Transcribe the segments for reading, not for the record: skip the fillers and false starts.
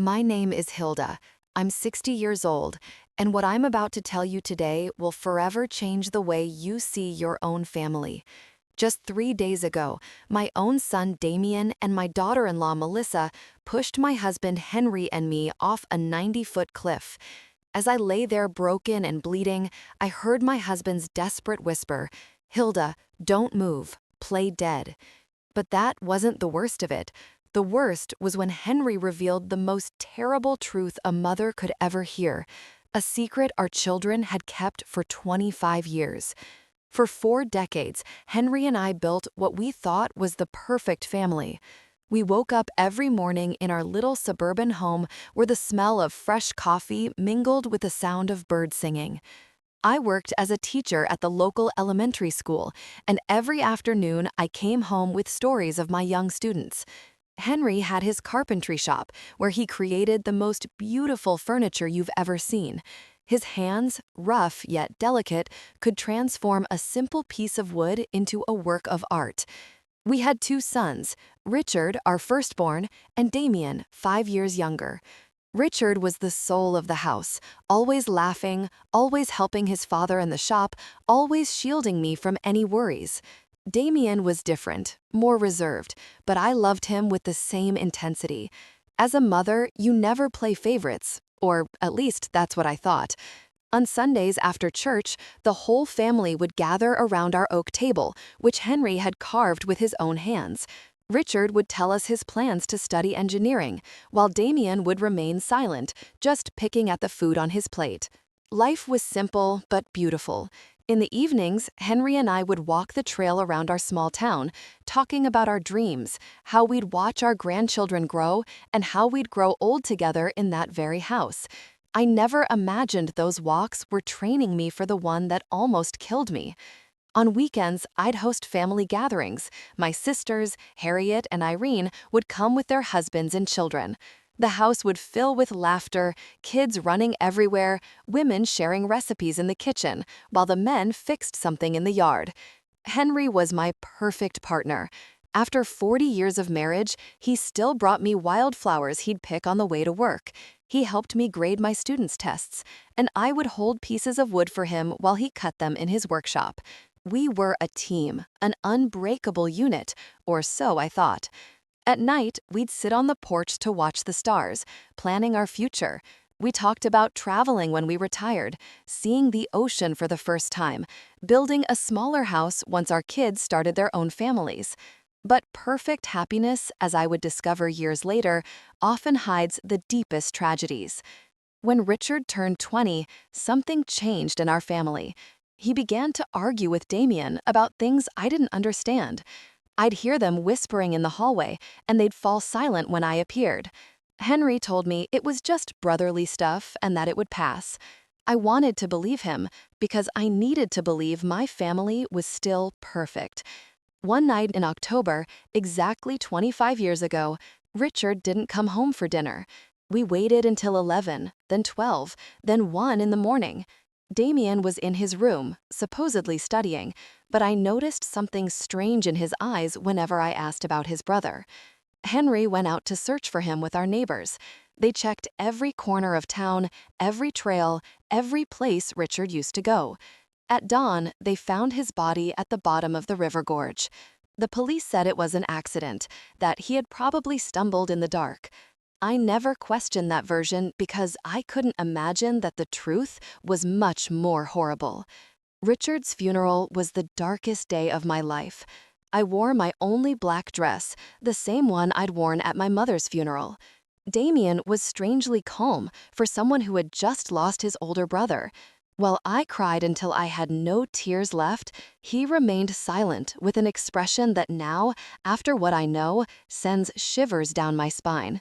My name is Hilda. I'm 60 years old, and what I'm about to tell you today will forever change the way you see your own family. Just 3 days ago, my own son Damien and my daughter-in-law Melissa pushed my husband Henry and me off a 90-foot cliff. As I lay there broken and bleeding, I heard my husband's desperate whisper, "Hilda, don't move, play dead." But that wasn't the worst of it. The worst was when Henry revealed the most terrible truth a mother could ever hear, a secret our children had kept for 25 years. For 4 decades, Henry and I built what we thought was the perfect family. We woke up every morning in our little suburban home where the smell of fresh coffee mingled with the sound of birds singing. I worked as a teacher at the local elementary school, and every afternoon I came home with stories of my young students. Henry had his carpentry shop, where he created the most beautiful furniture you've ever seen. His hands, rough yet delicate, could transform a simple piece of wood into a work of art. We had two sons, Richard, our firstborn, and Damien, 5 years younger. Richard was the soul of the house, always laughing, always helping his father in the shop, always shielding me from any worries. Damien was different, more reserved, but I loved him with the same intensity. As a mother, you never play favorites, or at least that's what I thought. On Sundays after church, the whole family would gather around our oak table, which Henry had carved with his own hands. Richard would tell us his plans to study engineering, while Damien would remain silent, just picking at the food on his plate. Life was simple but beautiful. In the evenings, Henry and I would walk the trail around our small town, talking about our dreams, how we'd watch our grandchildren grow, and how we'd grow old together in that very house. I never imagined those walks were training me for the one that almost killed me. On weekends, I'd host family gatherings. My sisters, Harriet and Irene, would come with their husbands and children. The house would fill with laughter, kids running everywhere, women sharing recipes in the kitchen, while the men fixed something in the yard. Henry was my perfect partner. After 40 years of marriage, he still brought me wildflowers he'd pick on the way to work. He helped me grade my students' tests, and I would hold pieces of wood for him while he cut them in his workshop. We were a team, an unbreakable unit, or so I thought. At night, we'd sit on the porch to watch the stars, planning our future. We talked about traveling when we retired, seeing the ocean for the first time, building a smaller house once our kids started their own families. But perfect happiness, as I would discover years later, often hides the deepest tragedies. When Richard turned 20, something changed in our family. He began to argue with Damien about things I didn't understand. I'd hear them whispering in the hallway, and they'd fall silent when I appeared. Henry told me it was just brotherly stuff and that it would pass. I wanted to believe him because I needed to believe my family was still perfect. One night in October, exactly 25 years ago, Richard didn't come home for dinner. We waited until 11, then 12, then 1 in the morning. Damien was in his room, supposedly studying, but I noticed something strange in his eyes whenever I asked about his brother. Henry went out to search for him with our neighbors. They checked every corner of town, every trail, every place Richard used to go. At dawn, they found his body at the bottom of the river gorge. The police said it was an accident, that he had probably stumbled in the dark. I never questioned that version because I couldn't imagine that the truth was much more horrible. Richard's funeral was the darkest day of my life. I wore my only black dress, the same one I'd worn at my mother's funeral. Damien was strangely calm for someone who had just lost his older brother. While I cried until I had no tears left, he remained silent with an expression that now, after what I know, sends shivers down my spine.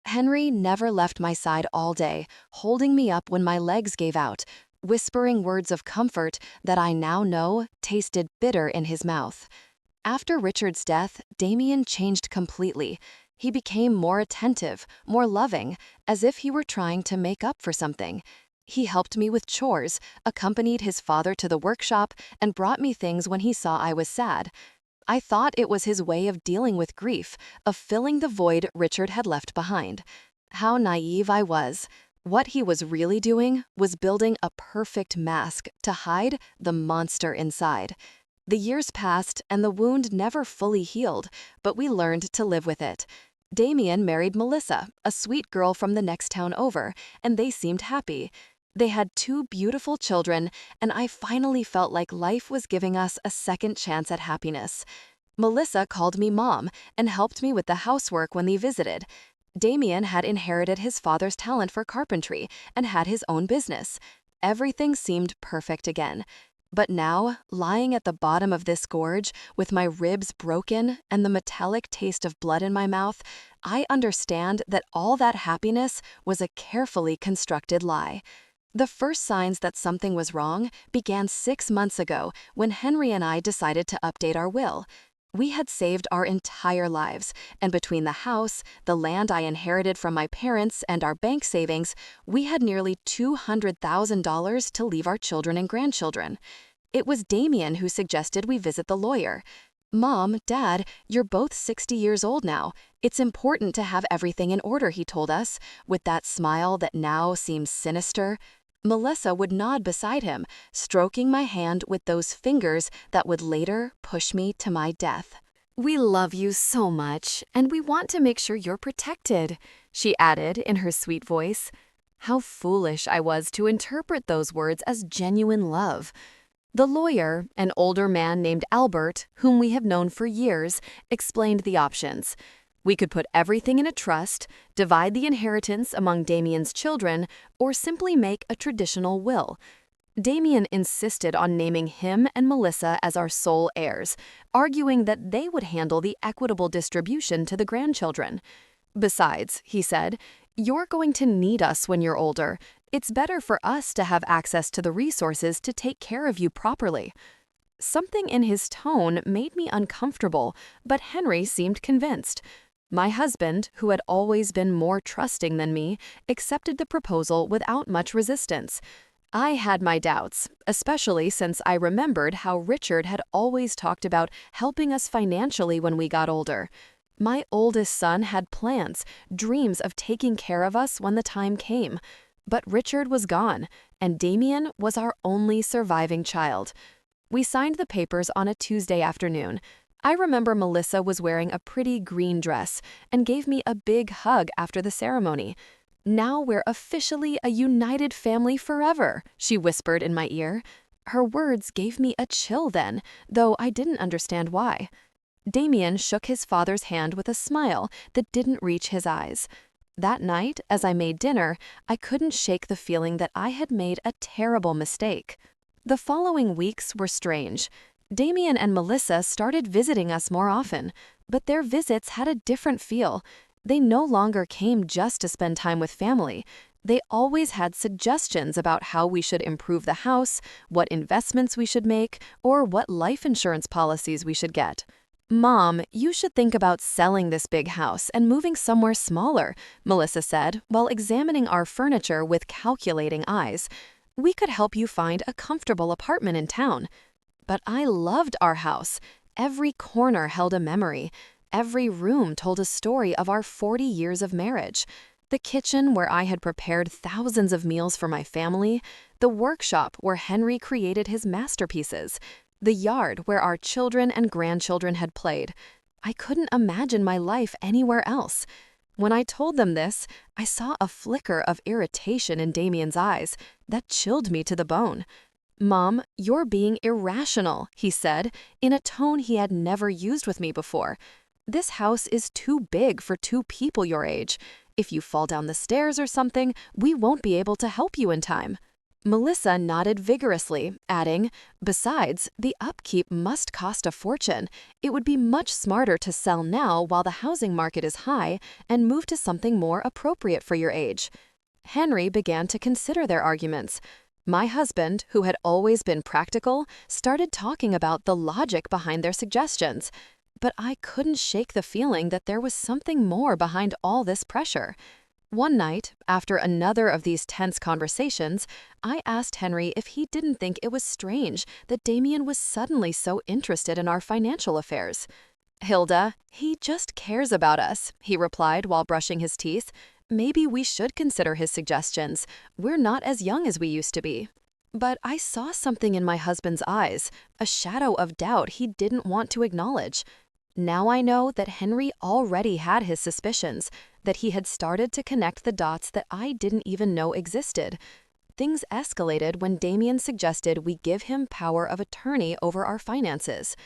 Henry never left my side all day, holding me up when my legs gave out, whispering words of comfort that I now know tasted bitter in his mouth. After Richard's death, Damien changed completely. He became more attentive, more loving, as if he were trying to make up for something. He helped me with chores, accompanied his father to the workshop, and brought me things when he saw I was sad. I thought it was his way of dealing with grief, of filling the void Richard had left behind. How naive I was. What he was really doing was building a perfect mask to hide the monster inside. The years passed and the wound never fully healed, but we learned to live with it. Damien married Melissa, a sweet girl from the next town over, and they seemed happy. They had 2 beautiful children, and I finally felt like life was giving us a second chance at happiness. Melissa called me mom and helped me with the housework when they visited. Damien had inherited his father's talent for carpentry and had his own business. Everything seemed perfect again. But now, lying at the bottom of this gorge, with my ribs broken and the metallic taste of blood in my mouth, I understand that all that happiness was a carefully constructed lie. The first signs that something was wrong began 6 months ago when Henry and I decided to update our will. We had saved our entire lives, and between the house, the land I inherited from my parents, and our bank savings, we had nearly $200,000 to leave our children and grandchildren. It was Damien who suggested we visit the lawyer. "Mom, Dad, you're both 60 years old now. It's important to have everything in order," he told us, with that smile that now seems sinister. Melissa would nod beside him, stroking my hand with those fingers that would later push me to my death. "We love you so much, and we want to make sure you're protected," she added in her sweet voice. How foolish I was to interpret those words as genuine love. The lawyer, an older man named Albert, whom we have known for years, explained the options. We could put everything in a trust, divide the inheritance among Damien's children, or simply make a traditional will. Damien insisted on naming him and Melissa as our sole heirs, arguing that they would handle the equitable distribution to the grandchildren. "Besides," he said, "you're going to need us when you're older. It's better for us to have access to the resources to take care of you properly." Something in his tone made me uncomfortable, but Henry seemed convinced. My husband, who had always been more trusting than me, accepted the proposal without much resistance. I had my doubts, especially since I remembered how Richard had always talked about helping us financially when we got older. My oldest son had plans, dreams of taking care of us when the time came. But Richard was gone, and Damien was our only surviving child. We signed the papers on a Tuesday afternoon. I remember Melissa was wearing a pretty green dress and gave me a big hug after the ceremony. "Now we're officially a united family forever," she whispered in my ear. Her words gave me a chill then, though I didn't understand why. Damien shook his father's hand with a smile that didn't reach his eyes. That night, as I made dinner, I couldn't shake the feeling that I had made a terrible mistake. The following weeks were strange. Damien and Melissa started visiting us more often, but their visits had a different feel. They no longer came just to spend time with family. They always had suggestions about how we should improve the house, what investments we should make, or what life insurance policies we should get. "Mom, you should think about selling this big house and moving somewhere smaller," Melissa said, while examining our furniture with calculating eyes. "We could help you find a comfortable apartment in town." But I loved our house. Every corner held a memory. Every room told a story of our 40 years of marriage. The kitchen where I had prepared thousands of meals for my family, the workshop where Henry created his masterpieces, the yard where our children and grandchildren had played. I couldn't imagine my life anywhere else. When I told them this, I saw a flicker of irritation in Damien's eyes that chilled me to the bone. "Mom, you're being irrational," he said, in a tone he had never used with me before. "This house is too big for 2 people your age. If you fall down the stairs or something, we won't be able to help you in time." Melissa nodded vigorously, adding, "Besides, the upkeep must cost a fortune. It would be much smarter to sell now while the housing market is high and move to something more appropriate for your age." Henry began to consider their arguments. My husband, who had always been practical, started talking about the logic behind their suggestions. But I couldn't shake the feeling that there was something more behind all this pressure. One night, after another of these tense conversations, I asked Henry if he didn't think it was strange that Damien was suddenly so interested in our financial affairs. "Hilda, he just cares about us," he replied while brushing his teeth. Maybe we should consider his suggestions. We're not as young as we used to be. But I saw something in my husband's eyes, a shadow of doubt he didn't want to acknowledge. Now I know that Henry already had his suspicions, that he had started to connect the dots that I didn't even know existed. Things escalated when Damien suggested we give him power of attorney over our finances.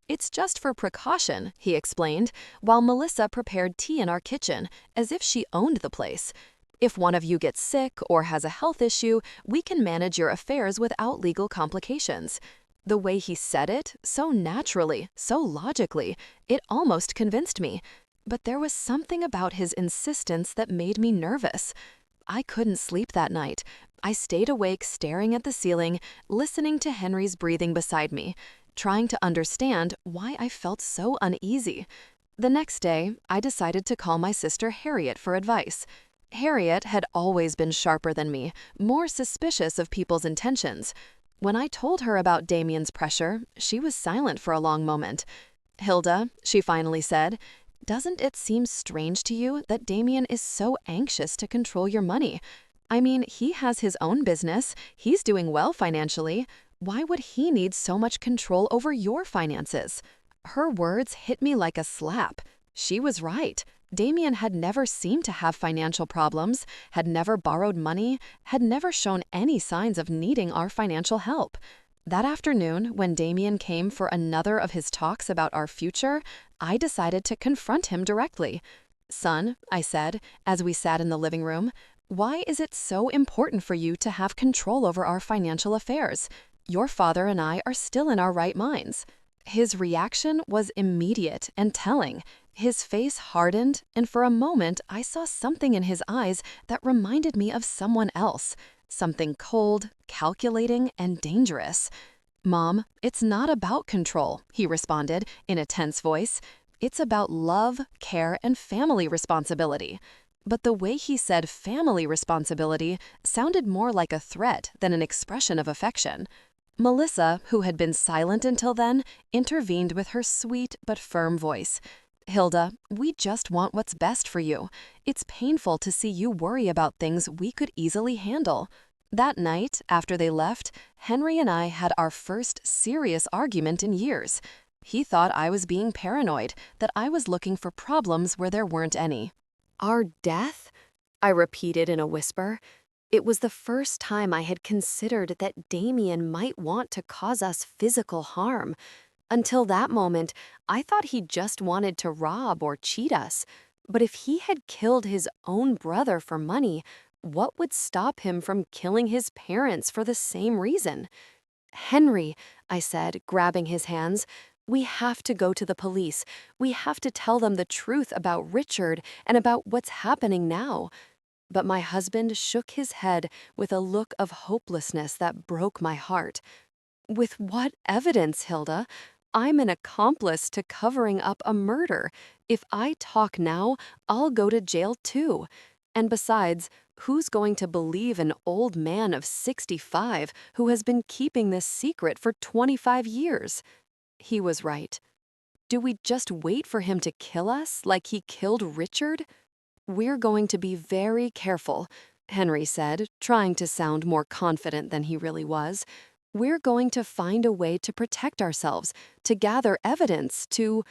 It's just for precaution, he explained, while Melissa prepared tea in our kitchen, as if she owned the place. If one of you gets sick or has a health issue, we can manage your affairs without legal complications. The way he said it, so naturally, so logically, it almost convinced me. But there was something about his insistence that made me nervous. I couldn't sleep that night. I stayed awake staring at the ceiling, listening to Henry's breathing beside me, trying to understand why I felt so uneasy. The next day, I decided to call my sister Harriet for advice. Harriet had always been sharper than me, more suspicious of people's intentions. When I told her about Damien's pressure, she was silent for a long moment. "Hilda," she finally said, "doesn't it seem strange to you that Damien is so anxious to control your money? I mean, he has his own business, he's doing well financially. Why would he need so much control over your finances?" Her words hit me like a slap. She was right. Damien had never seemed to have financial problems, had never borrowed money, had never shown any signs of needing our financial help. That afternoon, when Damien came for another of his talks about our future, I decided to confront him directly. "Son," I said, as we sat in the living room, "why is it so important for you to have control over our financial affairs? Your father and I are still in our right minds." His reaction was immediate and telling. His face hardened, and for a moment I saw something in his eyes that reminded me of someone else, something cold, calculating, and dangerous. "Mom, it's not about control," he responded in a tense voice. "It's about love, care, and family responsibility." But the way he said family responsibility sounded more like a threat than an expression of affection. Melissa, who had been silent until then, intervened with her sweet but firm voice. "Hilda, we just want what's best for you. It's painful to see you worry about things we could easily handle." That night, after they left, Henry and I had our first serious argument in years. He thought I was being paranoid, that I was looking for problems where there weren't any. "Our death?" I repeated in a whisper. It was the first time I had considered that Damien might want to cause us physical harm. Until that moment, I thought he just wanted to rob or cheat us. But if he had killed his own brother for money, what would stop him from killing his parents for the same reason? "Henry," I said, grabbing his hands, "we have to go to the police. We have to tell them the truth about Richard and about what's happening now." But my husband shook his head with a look of hopelessness that broke my heart. "With what evidence, Hilda? I'm an accomplice to covering up a murder. If I talk now, I'll go to jail too. And besides, who's going to believe an old man of 65 who has been keeping this secret for 25 years? He was right. Do we just wait for him to kill us like he killed Richard? "We're going to be very careful," Henry said, trying to sound more confident than he really was. "We're going to find a way to protect ourselves, to gather evidence, to—"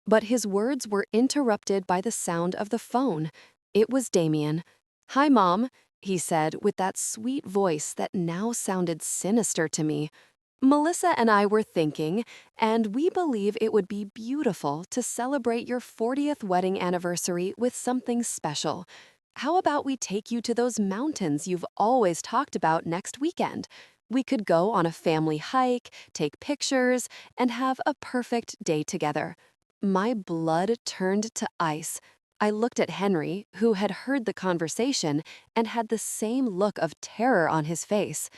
But his words were interrupted by the sound of the phone. It was Damien. "Hi, Mom," he said with that sweet voice that now sounded sinister to me. "Melissa and I were thinking, and we believe it would be beautiful to celebrate your 40th wedding anniversary with something special. How about we take you to those mountains you've always talked about next weekend? We could go on a family hike, take pictures, and have a perfect day together." My blood turned to ice. I looked at Henry, who had heard the conversation and had the same look of terror on his face.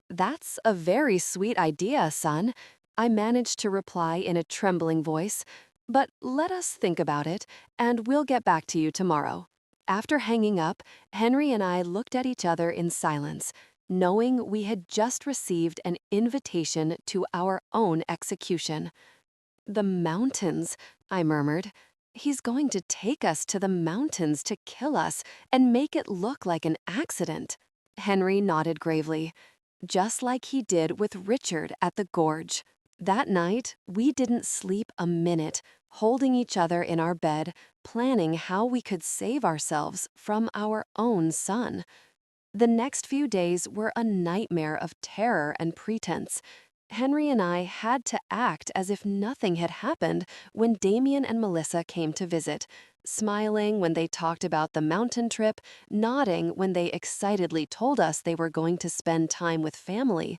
"That's a very sweet idea, son," I managed to reply in a trembling voice. "But let us think about it, and we'll get back to you tomorrow." After hanging up, Henry and I looked at each other in silence, knowing we had just received an invitation to our own execution. "The mountains," I murmured. He's going to take us to the mountains to kill us and make it look like an accident. Henry nodded gravely, just like he did with Richard at the gorge. That night, we didn't sleep a minute, holding each other in our bed, planning how we could save ourselves from our own son. The next few days were a nightmare of terror and pretense. Henry and I had to act as if nothing had happened when Damien and Melissa came to visit, smiling when they talked about the mountain trip, nodding when they excitedly told us they were going to spend time with family.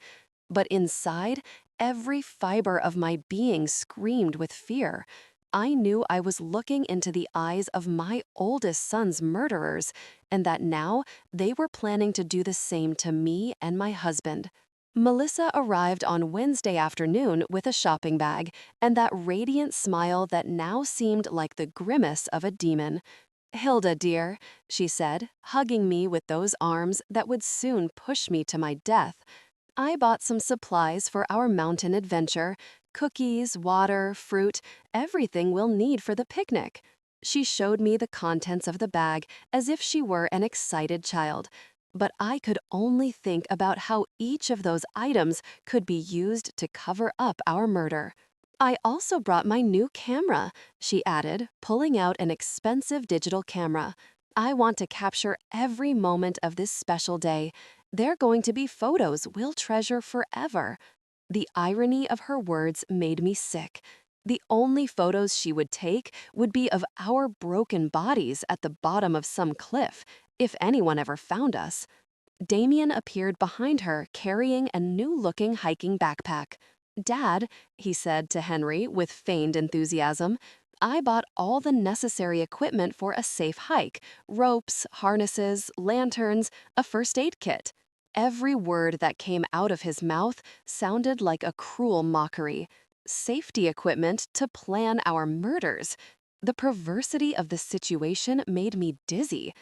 But inside, every fiber of my being screamed with fear. I knew I was looking into the eyes of my oldest son's murderers, and that now they were planning to do the same to me and my husband. Melissa arrived on Wednesday afternoon with a shopping bag and that radiant smile that now seemed like the grimace of a demon. "Hilda, dear," she said, hugging me with those arms that would soon push me to my death. "I bought some supplies for our mountain adventure: cookies, water, fruit, everything we'll need for the picnic." She showed me the contents of the bag as if she were an excited child. But I could only think about how each of those items could be used to cover up our murder. "I also brought my new camera," she added, pulling out an expensive digital camera. "I want to capture every moment of this special day. They're going to be photos we'll treasure forever." The irony of her words made me sick. The only photos she would take would be of our broken bodies at the bottom of some cliff, if anyone ever found us. Damien appeared behind her carrying a new-looking hiking backpack. "Dad," he said to Henry with feigned enthusiasm, "I bought all the necessary equipment for a safe hike: ropes, harnesses, lanterns, a first aid kit." Every word that came out of his mouth sounded like a cruel mockery. Safety equipment to plan our murders. The perversity of the situation made me dizzy.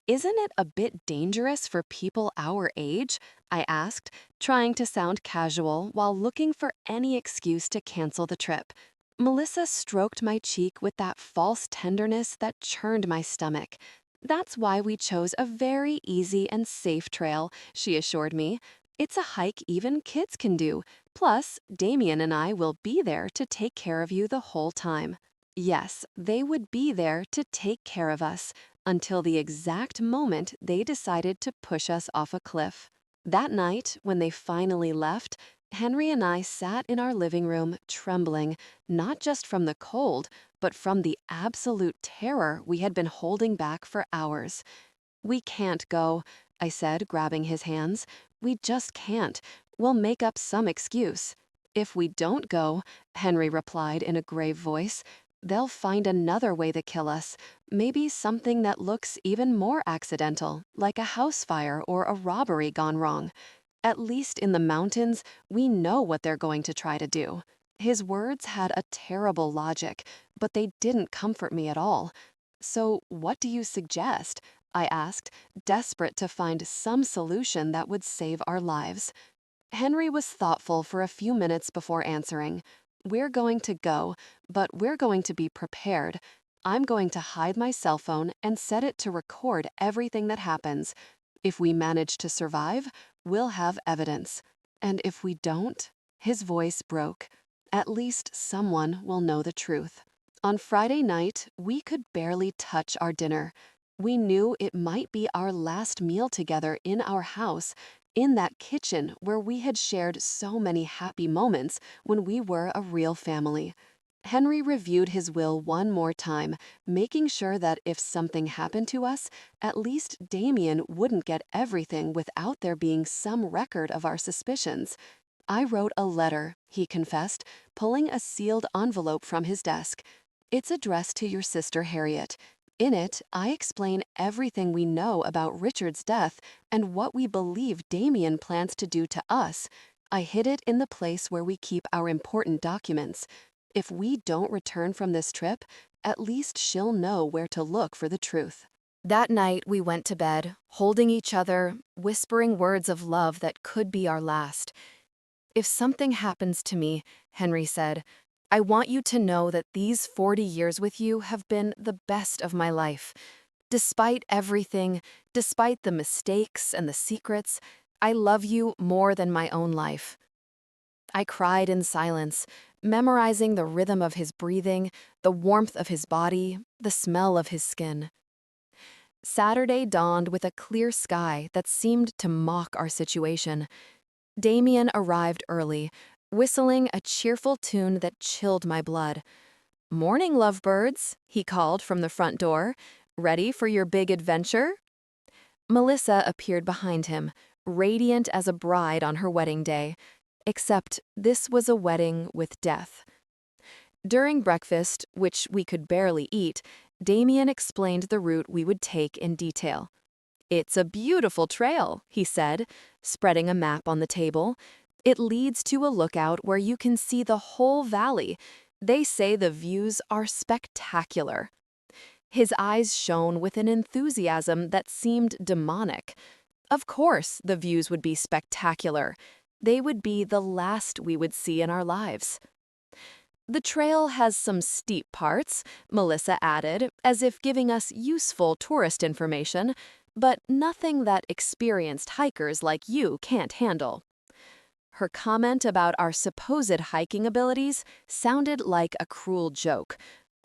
"Isn't it a bit dangerous for people our age?" I asked, trying to sound casual while looking for any excuse to cancel the trip. Melissa stroked my cheek with that false tenderness that churned my stomach. "That's why we chose a very easy and safe trail," she assured me. "It's a hike even kids can do. Plus, Damien and I will be there to take care of you the whole time." Yes, they would be there to take care of us until the exact moment they decided to push us off a cliff. That night, when they finally left, Henry and I sat in our living room trembling, not just from the cold, but from the absolute terror we had been holding back for hours. "We can't go," I said, grabbing his hands. "We just can't. We'll make up some excuse." "If we don't go," Henry replied in a grave voice, "they'll find another way to kill us. Maybe something that looks even more accidental, like a house fire or a robbery gone wrong. At least in the mountains, we know what they're going to try to do." His words had a terrible logic, but they didn't comfort me at all. "So what do you suggest?" I asked, desperate to find some solution that would save our lives. Henry was thoughtful for a few minutes before answering. "We're going to go, but we're going to be prepared. I'm going to hide my cell phone and set it to record everything that happens. If we manage to survive, we'll have evidence. And if we don't," his voice broke, "at least someone will know the truth." On Friday night, we could barely touch our dinner. We knew it might be our last meal together in our house, in that kitchen where we had shared so many happy moments when we were a real family. Henry reviewed his will one more time, making sure that if something happened to us, at least Damien wouldn't get everything without there being some record of our suspicions. "I wrote a letter," he confessed, pulling a sealed envelope from his desk. "It's addressed to your sister Harriet. In it, I explain everything we know about Richard's death and what we believe Damien plans to do to us. I hid it in the place where we keep our important documents. If we don't return from this trip, at least she'll know where to look for the truth." That night, we went to bed, holding each other, whispering words of love that could be our last. "If something happens to me," Henry said, I want you to know that these 40 years with you have been the best of my life. Despite everything, despite the mistakes and the secrets, I love you more than my own life. I cried in silence, memorizing the rhythm of his breathing, the warmth of his body, the smell of his skin. Saturday dawned with a clear sky that seemed to mock our situation. Damien arrived early, whistling a cheerful tune that chilled my blood. "Morning, lovebirds," he called from the front door. "Ready for your big adventure?" Melissa appeared behind him, radiant as a bride on her wedding day. Except this was a wedding with death. During breakfast, which we could barely eat, Damien explained the route we would take in detail. "It's a beautiful trail," he said, spreading a map on the table. "It leads to a lookout where you can see the whole valley. They say the views are spectacular." His eyes shone with an enthusiasm that seemed demonic. Of course, the views would be spectacular. They would be the last we would see in our lives. "The trail has some steep parts," Melissa added, as if giving us useful tourist information, "but nothing that experienced hikers like you can't handle." Her comment about our supposed hiking abilities sounded like a cruel joke.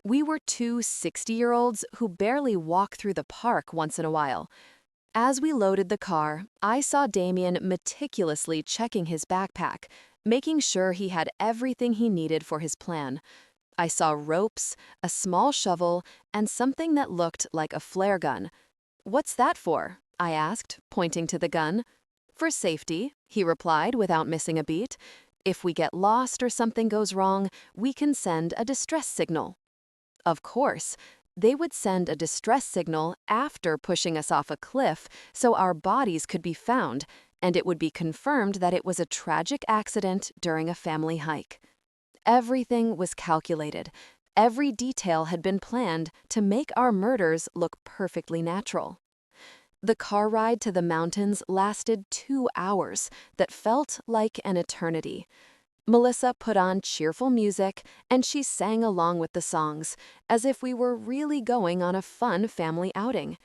We were two 60-year-olds who barely walk through the park once in a while. As we loaded the car, I saw Damien meticulously checking his backpack, making sure he had everything he needed for his plan. I saw ropes, a small shovel, and something that looked like a flare gun. "What's that for?" I asked, pointing to the gun. "For safety," he replied without missing a beat. "If we get lost or something goes wrong, we can send a distress signal." Of course, they would send a distress signal after pushing us off a cliff so our bodies could be found, and it would be confirmed that it was a tragic accident during a family hike. Everything was calculated. Every detail had been planned to make our murders look perfectly natural. The car ride to the mountains lasted 2 hours that felt like an eternity. Melissa put on cheerful music, and she sang along with the songs, as if we were really going on a fun family outing.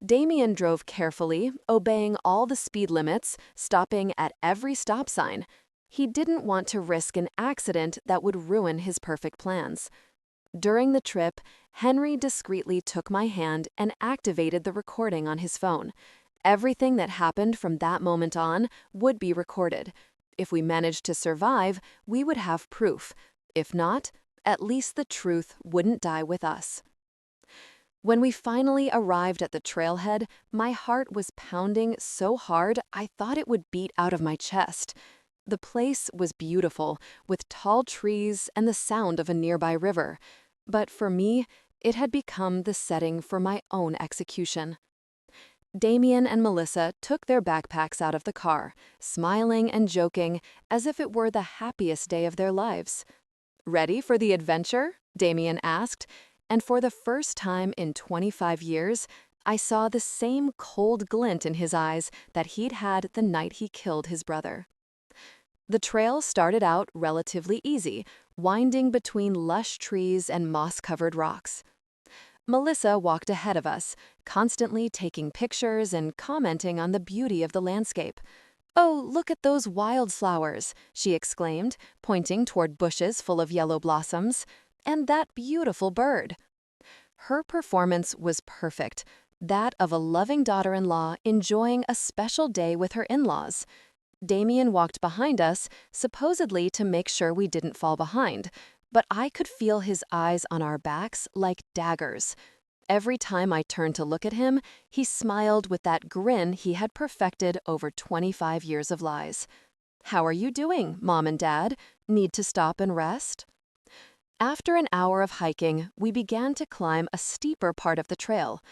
Damien drove carefully, obeying all the speed limits, stopping at every stop sign. He didn't want to risk an accident that would ruin his perfect plans. During the trip, Henry discreetly took my hand and activated the recording on his phone. Everything that happened from that moment on would be recorded. If we managed to survive, we would have proof. If not, at least the truth wouldn't die with us. When we finally arrived at the trailhead, my heart was pounding so hard I thought it would beat out of my chest. The place was beautiful, with tall trees and the sound of a nearby river. But for me, it had become the setting for my own execution. Damien and Melissa took their backpacks out of the car, smiling and joking as if it were the happiest day of their lives. "Ready for the adventure?" Damien asked, and for the first time in 25 years, I saw the same cold glint in his eyes that he'd had the night he killed his brother. The trail started out relatively easy, winding between lush trees and moss-covered rocks. Melissa walked ahead of us, constantly taking pictures and commenting on the beauty of the landscape. "Oh, look at those wildflowers," she exclaimed, pointing toward bushes full of yellow blossoms. "And that beautiful bird." Her performance was perfect, that of a loving daughter-in-law enjoying a special day with her in-laws. Damien walked behind us, supposedly to make sure we didn't fall behind, but I could feel his eyes on our backs like daggers. Every time I turned to look at him, he smiled with that grin he had perfected over 25 years of lies. "How are you doing, Mom and Dad? Need to stop and rest?" After an hour of hiking, we began to climb a steeper part of the trail.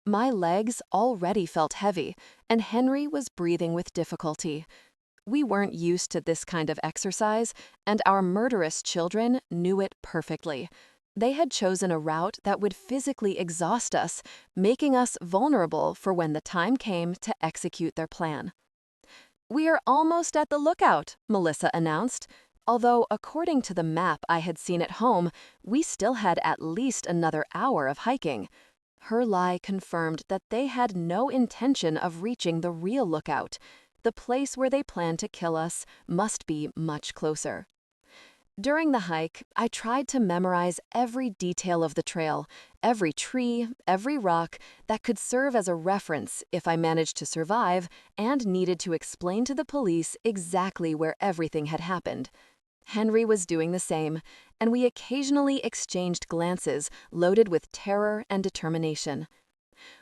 My legs already felt heavy, and Henry was breathing with difficulty. We weren't used to this kind of exercise, and our murderous children knew it perfectly. They had chosen a route that would physically exhaust us, making us vulnerable for when the time came to execute their plan. "We are almost at the lookout," Melissa announced. although according to the map I had seen at home, we still had at least another hour of hiking. Her lie confirmed that they had no intention of reaching the real lookout. The place where they planned to kill us must be much closer. During the hike, I tried to memorize every detail of the trail, every tree, every rock that could serve as a reference if I managed to survive and needed to explain to the police exactly where everything had happened. Henry was doing the same, and we occasionally exchanged glances loaded with terror and determination.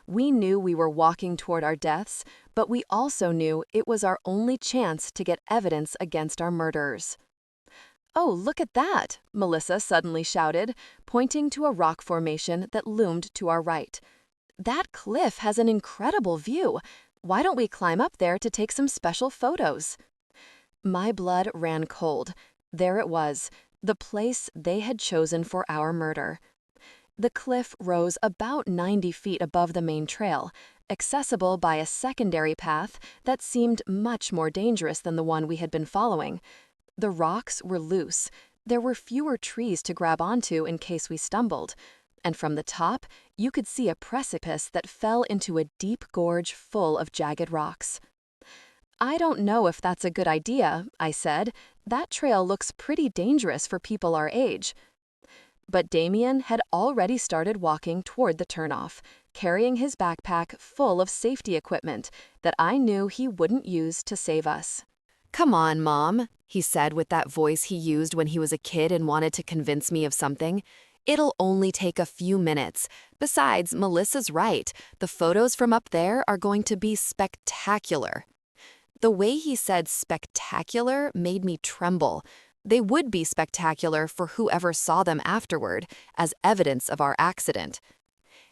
We knew we were walking toward our deaths, but we also knew it was our only chance to get evidence against our murderers. "Oh, look at that!" Melissa suddenly shouted, pointing to a rock formation that loomed to our right. "That cliff has an incredible view. Why don't we climb up there to take some special photos?" My blood ran cold. There it was, the place they had chosen for our murder. The cliff rose about 90 feet above the main trail, accessible by a secondary path that seemed much more dangerous than the one we had been following. The rocks were loose. There were fewer trees to grab onto in case we stumbled. And from the top, you could see a precipice that fell into a deep gorge full of jagged rocks. "I don't know if that's a good idea," I said. "That trail looks pretty dangerous for people our age." But Damien had already started walking toward the turnoff, carrying his backpack full of safety equipment that I knew he wouldn't use to save us. Come on, Mom, he said with that voice he used when he was a kid and wanted to convince me of something. It'll only take a few minutes. Besides, Melissa's right. The photos from up there are going to be spectacular. The way he said spectacular made me tremble. They would be spectacular for whoever saw them afterward, as evidence of our accident.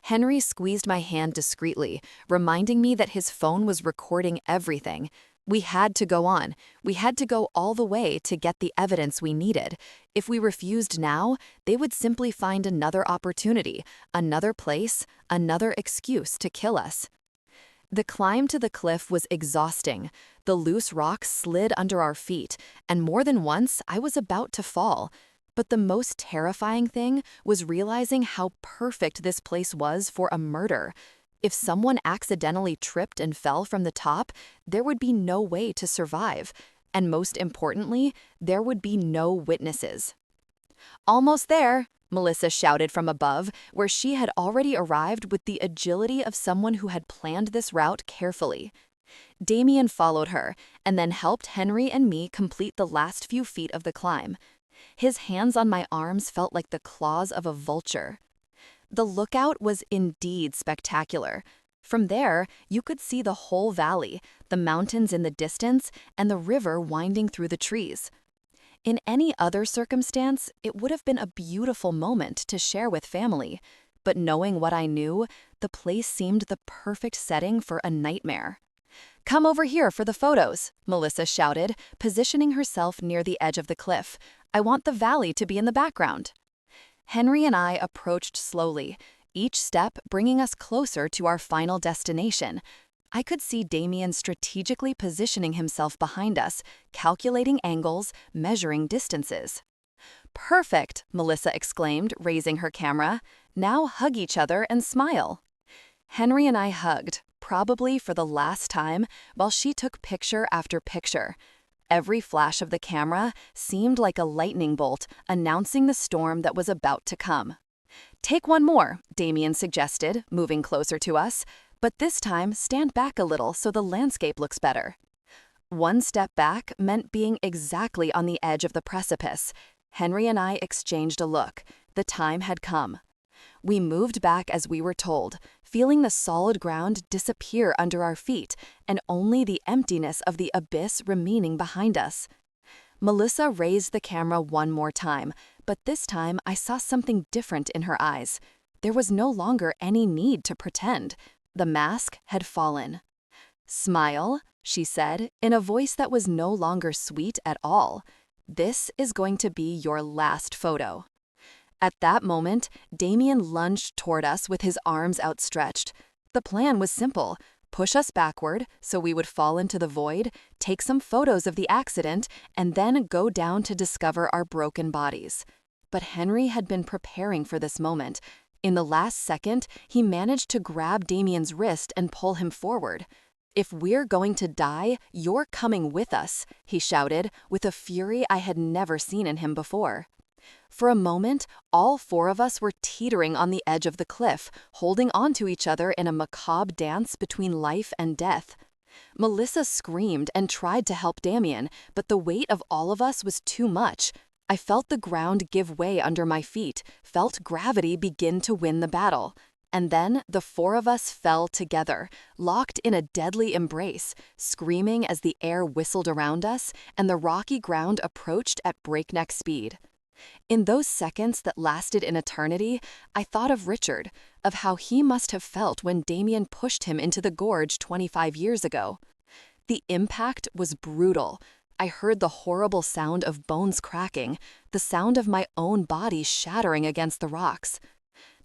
Henry squeezed my hand discreetly, reminding me that his phone was recording everything. We had to go on. We had to go all the way to get the evidence we needed. If we refused now, they would simply find another opportunity, another place, another excuse to kill us. The climb to the cliff was exhausting. The loose rocks slid under our feet, and more than once I was about to fall. But the most terrifying thing was realizing how perfect this place was for a murder. If someone accidentally tripped and fell from the top, there would be no way to survive. And most importantly, there would be no witnesses. "Almost there," Melissa shouted from above, where she had already arrived with the agility of someone who had planned this route carefully. Damien followed her, and then helped Henry and me complete the last few feet of the climb. His hands on my arms felt like the claws of a vulture. The lookout was indeed spectacular. From there, you could see the whole valley, the mountains in the distance, and the river winding through the trees. In any other circumstance, it would have been a beautiful moment to share with family. But knowing what I knew, the place seemed the perfect setting for a nightmare. "Come over here for the photos," Melissa shouted, positioning herself near the edge of the cliff. "I want the valley to be in the background." Henry and I approached slowly, each step bringing us closer to our final destination. I could see Damien strategically positioning himself behind us, calculating angles, measuring distances. "Perfect," Melissa exclaimed, raising her camera. "Now hug each other and smile." Henry and I hugged, probably for the last time, while she took picture after picture. Every flash of the camera seemed like a lightning bolt, announcing the storm that was about to come. "Take one more," Damien suggested, moving closer to us. "But this time, stand back a little so the landscape looks better." One step back meant being exactly on the edge of the precipice. Henry and I exchanged a look. The time had come. We moved back as we were told, feeling the solid ground disappear under our feet and only the emptiness of the abyss remaining behind us. Melissa raised the camera one more time, but this time I saw something different in her eyes. There was no longer any need to pretend. The mask had fallen. "Smile," she said, in a voice that was no longer sweet at all. "This is going to be your last photo." At that moment, Damien lunged toward us with his arms outstretched. The plan was simple: push us backward so we would fall into the void, take some photos of the accident, and then go down to discover our broken bodies. But Henry had been preparing for this moment. In the last second, he managed to grab Damien's wrist and pull him forward. "If we're going to die, you're coming with us," he shouted, with a fury I had never seen in him before. For a moment, all four of us were teetering on the edge of the cliff, holding onto each other in a macabre dance between life and death. Melissa screamed and tried to help Damien, but the weight of all of us was too much. I felt the ground give way under my feet, felt gravity begin to win the battle. And then the four of us fell together, locked in a deadly embrace, screaming as the air whistled around us and the rocky ground approached at breakneck speed. In those seconds that lasted an eternity, I thought of Richard, of how he must have felt when Damien pushed him into the gorge 25 years ago. The impact was brutal. I heard the horrible sound of bones cracking, the sound of my own body shattering against the rocks.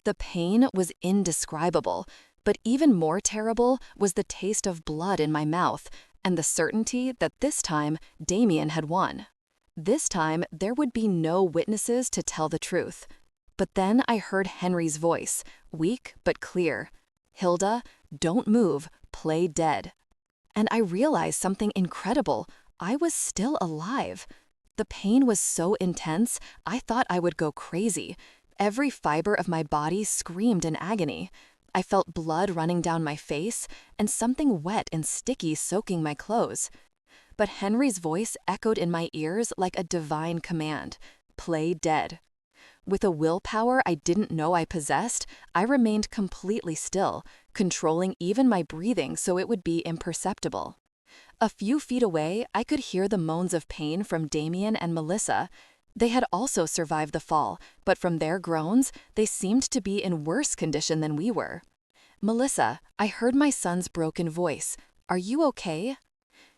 The pain was indescribable, but even more terrible was the taste of blood in my mouth and the certainty that this time Damien had won. This time there would be no witnesses to tell the truth. But then I heard Henry's voice, weak but clear. "Hilda, don't move, play dead." And I realized something incredible. I was still alive. The pain was so intense, I thought I would go crazy. Every fiber of my body screamed in agony. I felt blood running down my face and something wet and sticky soaking my clothes. But Henry's voice echoed in my ears like a divine command: "Play dead." With a willpower I didn't know I possessed, I remained completely still, controlling even my breathing so it would be imperceptible. A few feet away, I could hear the moans of pain from Damien and Melissa. They had also survived the fall, but from their groans, they seemed to be in worse condition than we were. "Melissa, I heard my son's broken voice. Are you okay?"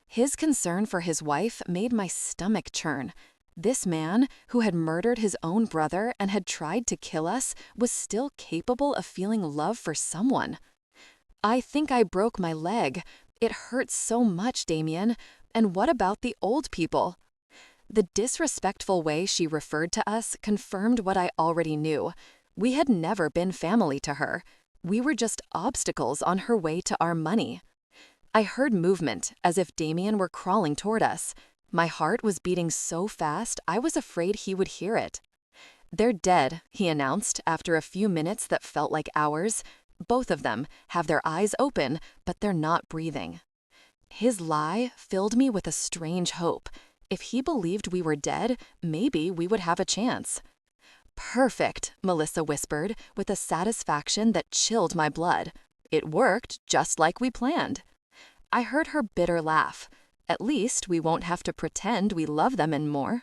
His concern for his wife made my stomach churn. This man, who had murdered his own brother and had tried to kill us, was still capable of feeling love for someone. "I think I broke my leg. It hurts so much, Damien. And what about the old people?" The disrespectful way she referred to us confirmed what I already knew. We had never been family to her. We were just obstacles on her way to our money. I heard movement, as if Damien were crawling toward us. My heart was beating so fast, I was afraid he would hear it. "They're dead," he announced after a few minutes that felt like hours. "Both of them have their eyes open, but they're not breathing." His lie filled me with a strange hope. If he believed we were dead, maybe we would have a chance. "Perfect," Melissa whispered, with a satisfaction that chilled my blood. "It worked just like we planned." I heard her bitter laugh. "At least we won't have to pretend we love them anymore."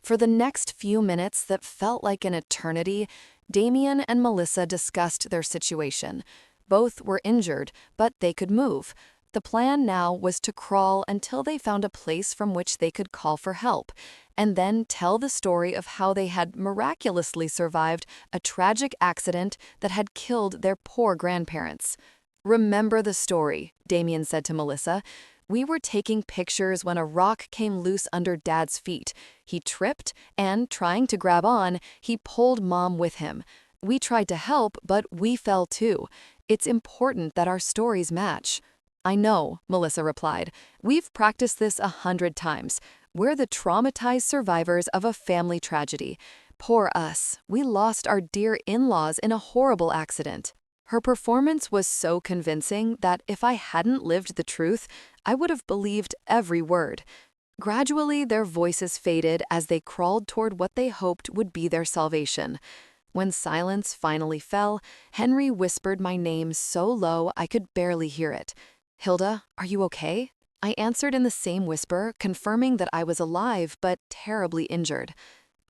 For the next few minutes that felt like an eternity, Damien and Melissa discussed their situation. Both were injured, but they could move. The plan now was to crawl until they found a place from which they could call for help, and then tell the story of how they had miraculously survived a tragic accident that had killed their poor grandparents. "Remember the story," Damien said to Melissa. "We were taking pictures when a rock came loose under Dad's feet. He tripped, and trying to grab on, he pulled Mom with him. We tried to help, but we fell too. It's important that our stories match." "I know," Melissa replied. "We've practiced this 100 times. We're the traumatized survivors of a family tragedy. Poor us. We lost our dear in-laws in a horrible accident." Her performance was so convincing that if I hadn't lived the truth, I would have believed every word. Gradually, their voices faded as they crawled toward what they hoped would be their salvation. When silence finally fell, Henry whispered my name so low I could barely hear it. "Hilda, are you okay?" I answered in the same whisper, confirming that I was alive but terribly injured.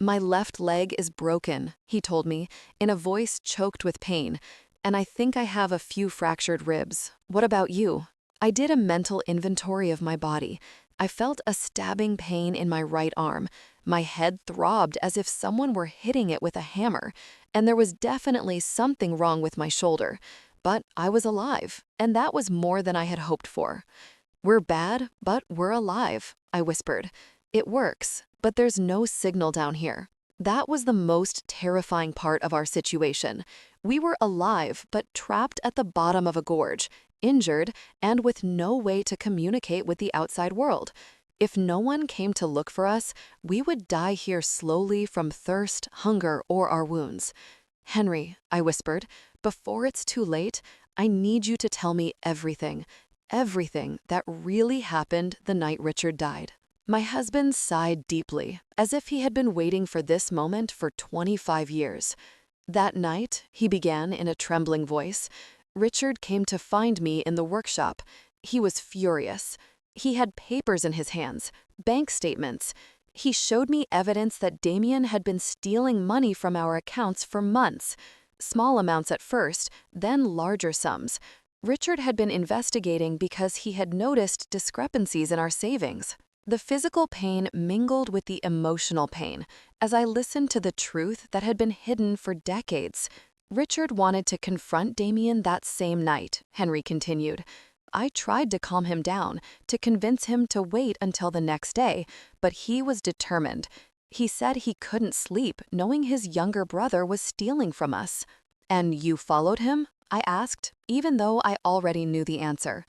"My left leg is broken," he told me, in a voice choked with pain. "And I think I have a few fractured ribs. What about you?" I did a mental inventory of my body. I felt a stabbing pain in my right arm. My head throbbed as if someone were hitting it with a hammer, and there was definitely something wrong with my shoulder. But I was alive, and that was more than I had hoped for. "We're bad, but we're alive," I whispered. "It works, but there's no signal down here." That was the most terrifying part of our situation. We were alive, but trapped at the bottom of a gorge, injured, and with no way to communicate with the outside world. If no one came to look for us, we would die here slowly from thirst, hunger, or our wounds. "Henry," I whispered, "before it's too late, I need you to tell me everything. Everything that really happened the night Richard died." My husband sighed deeply, as if he had been waiting for this moment for 25 years. "That night," he began in a trembling voice, "Richard came to find me in the workshop. He was furious. He had papers in his hands, bank statements. He showed me evidence that Damien had been stealing money from our accounts for months. Small amounts at first, then larger sums. Richard had been investigating because he had noticed discrepancies in our savings." The physical pain mingled with the emotional pain as I listened to the truth that had been hidden for decades. "Richard wanted to confront Damien that same night," Henry continued. "I tried to calm him down, to convince him to wait until the next day, but he was determined. He said he couldn't sleep knowing his younger brother was stealing from us." "And you followed him?" I asked, even though I already knew the answer.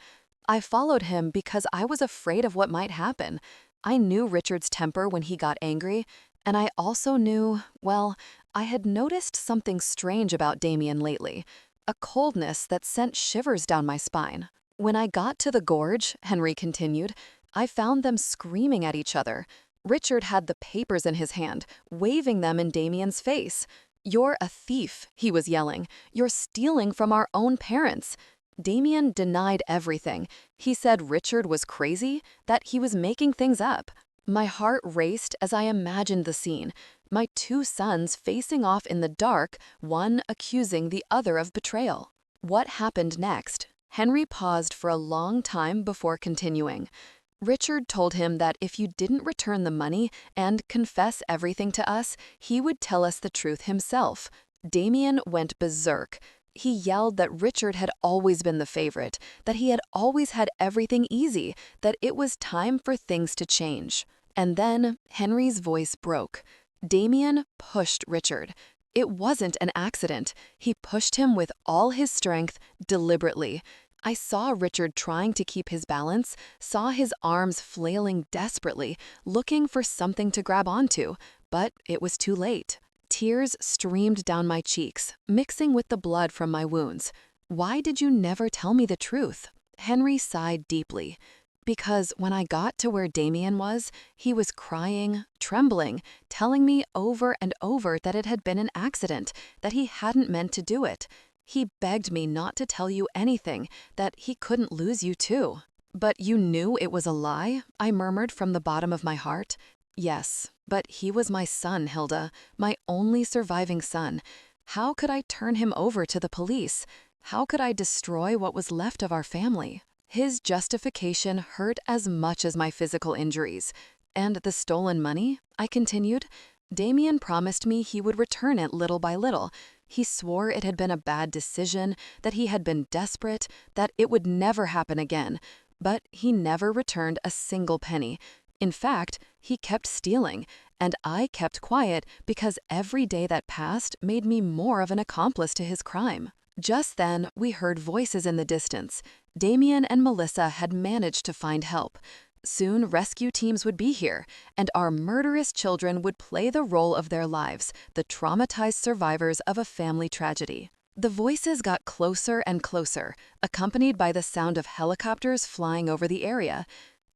"I followed him because I was afraid of what might happen. I knew Richard's temper when he got angry, and I also knew, well, I had noticed something strange about Damien lately, a coldness that sent shivers down my spine. When I got to the gorge," Henry continued, "I found them screaming at each other. Richard had the papers in his hand, waving them in Damien's face. 'You're a thief,' he was yelling. 'You're stealing from our own parents.' Damien denied everything. He said Richard was crazy, that he was making things up. My heart raced as I imagined the scene. My two sons facing off in the dark, one accusing the other of betrayal." What happened next? Henry paused for a long time before continuing. "Richard told him that if you didn't return the money and confess everything to us, he would tell us the truth himself. Damien went berserk. He yelled that Richard had always been the favorite, that he had always had everything easy, that it was time for things to change." And then Henry's voice broke. "Damien pushed Richard. It wasn't an accident. He pushed him with all his strength, deliberately. I saw Richard trying to keep his balance, saw his arms flailing desperately, looking for something to grab onto, but it was too late." Tears streamed down my cheeks, mixing with the blood from my wounds. "Why did you never tell me the truth?" Henry sighed deeply. "Because when I got to where Damien was, he was crying, trembling, telling me over and over that it had been an accident, that he hadn't meant to do it. He begged me not to tell you anything, that he couldn't lose you too." "But you knew it was a lie?" I murmured from the bottom of my heart. "Yes, but he was my son, Hilda, my only surviving son. How could I turn him over to the police? How could I destroy what was left of our family?" His justification hurt as much as my physical injuries. "And the stolen money?" I continued. "Damien promised me he would return it little by little. He swore it had been a bad decision, that he had been desperate, that it would never happen again. But he never returned a single penny. In fact, he kept stealing, and I kept quiet because every day that passed made me more of an accomplice to his crime." Just then, we heard voices in the distance. Damien and Melissa had managed to find help. Soon, rescue teams would be here, and our murderous children would play the role of their lives, the traumatized survivors of a family tragedy. The voices got closer and closer, accompanied by the sound of helicopters flying over the area.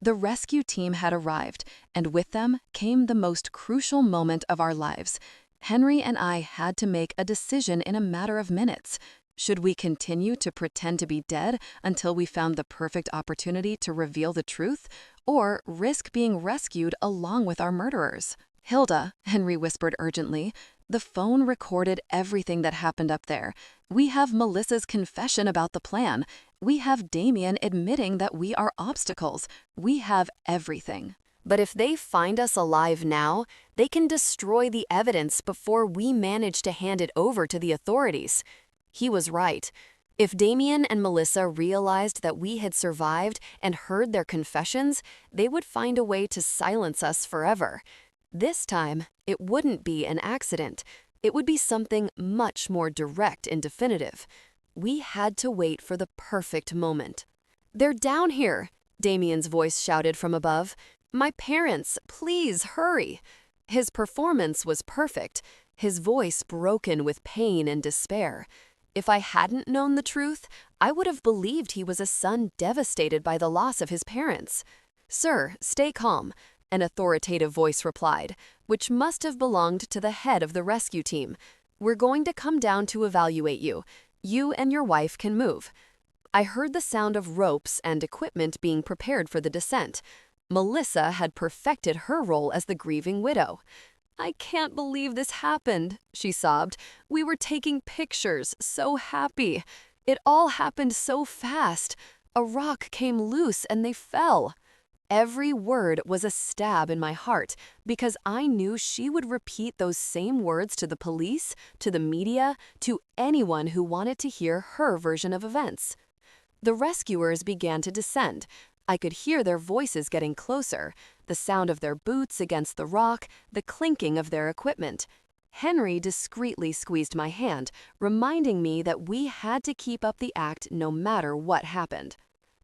The rescue team had arrived, and with them came the most crucial moment of our lives. Henry and I had to make a decision in a matter of minutes. Should we continue to pretend to be dead until we found the perfect opportunity to reveal the truth, or risk being rescued along with our murderers? "Hilda," Henry whispered urgently, "the phone recorded everything that happened up there. We have Melissa's confession about the plan. We have Damien admitting that we are obstacles. We have everything. But if they find us alive now, they can destroy the evidence before we manage to hand it over to the authorities." He was right. If Damien and Melissa realized that we had survived and heard their confessions, they would find a way to silence us forever. This time, it wouldn't be an accident. It would be something much more direct and definitive. We had to wait for the perfect moment. "They're down here," Damien's voice shouted from above. "My parents, please hurry." His performance was perfect, his voice broken with pain and despair. If I hadn't known the truth, I would have believed he was a son devastated by the loss of his parents. "Sir, stay calm," an authoritative voice replied, which must have belonged to the head of the rescue team. "We're going to come down to evaluate you. You and your wife can move." I heard the sound of ropes and equipment being prepared for the descent. Melissa had perfected her role as the grieving widow. "I can't believe this happened," she sobbed. "We were taking pictures, so happy. It all happened so fast. A rock came loose and they fell." Every word was a stab in my heart because I knew she would repeat those same words to the police, to the media, to anyone who wanted to hear her version of events. The rescuers began to descend. I could hear their voices getting closer, the sound of their boots against the rock, the clinking of their equipment. Henry discreetly squeezed my hand, reminding me that we had to keep up the act no matter what happened.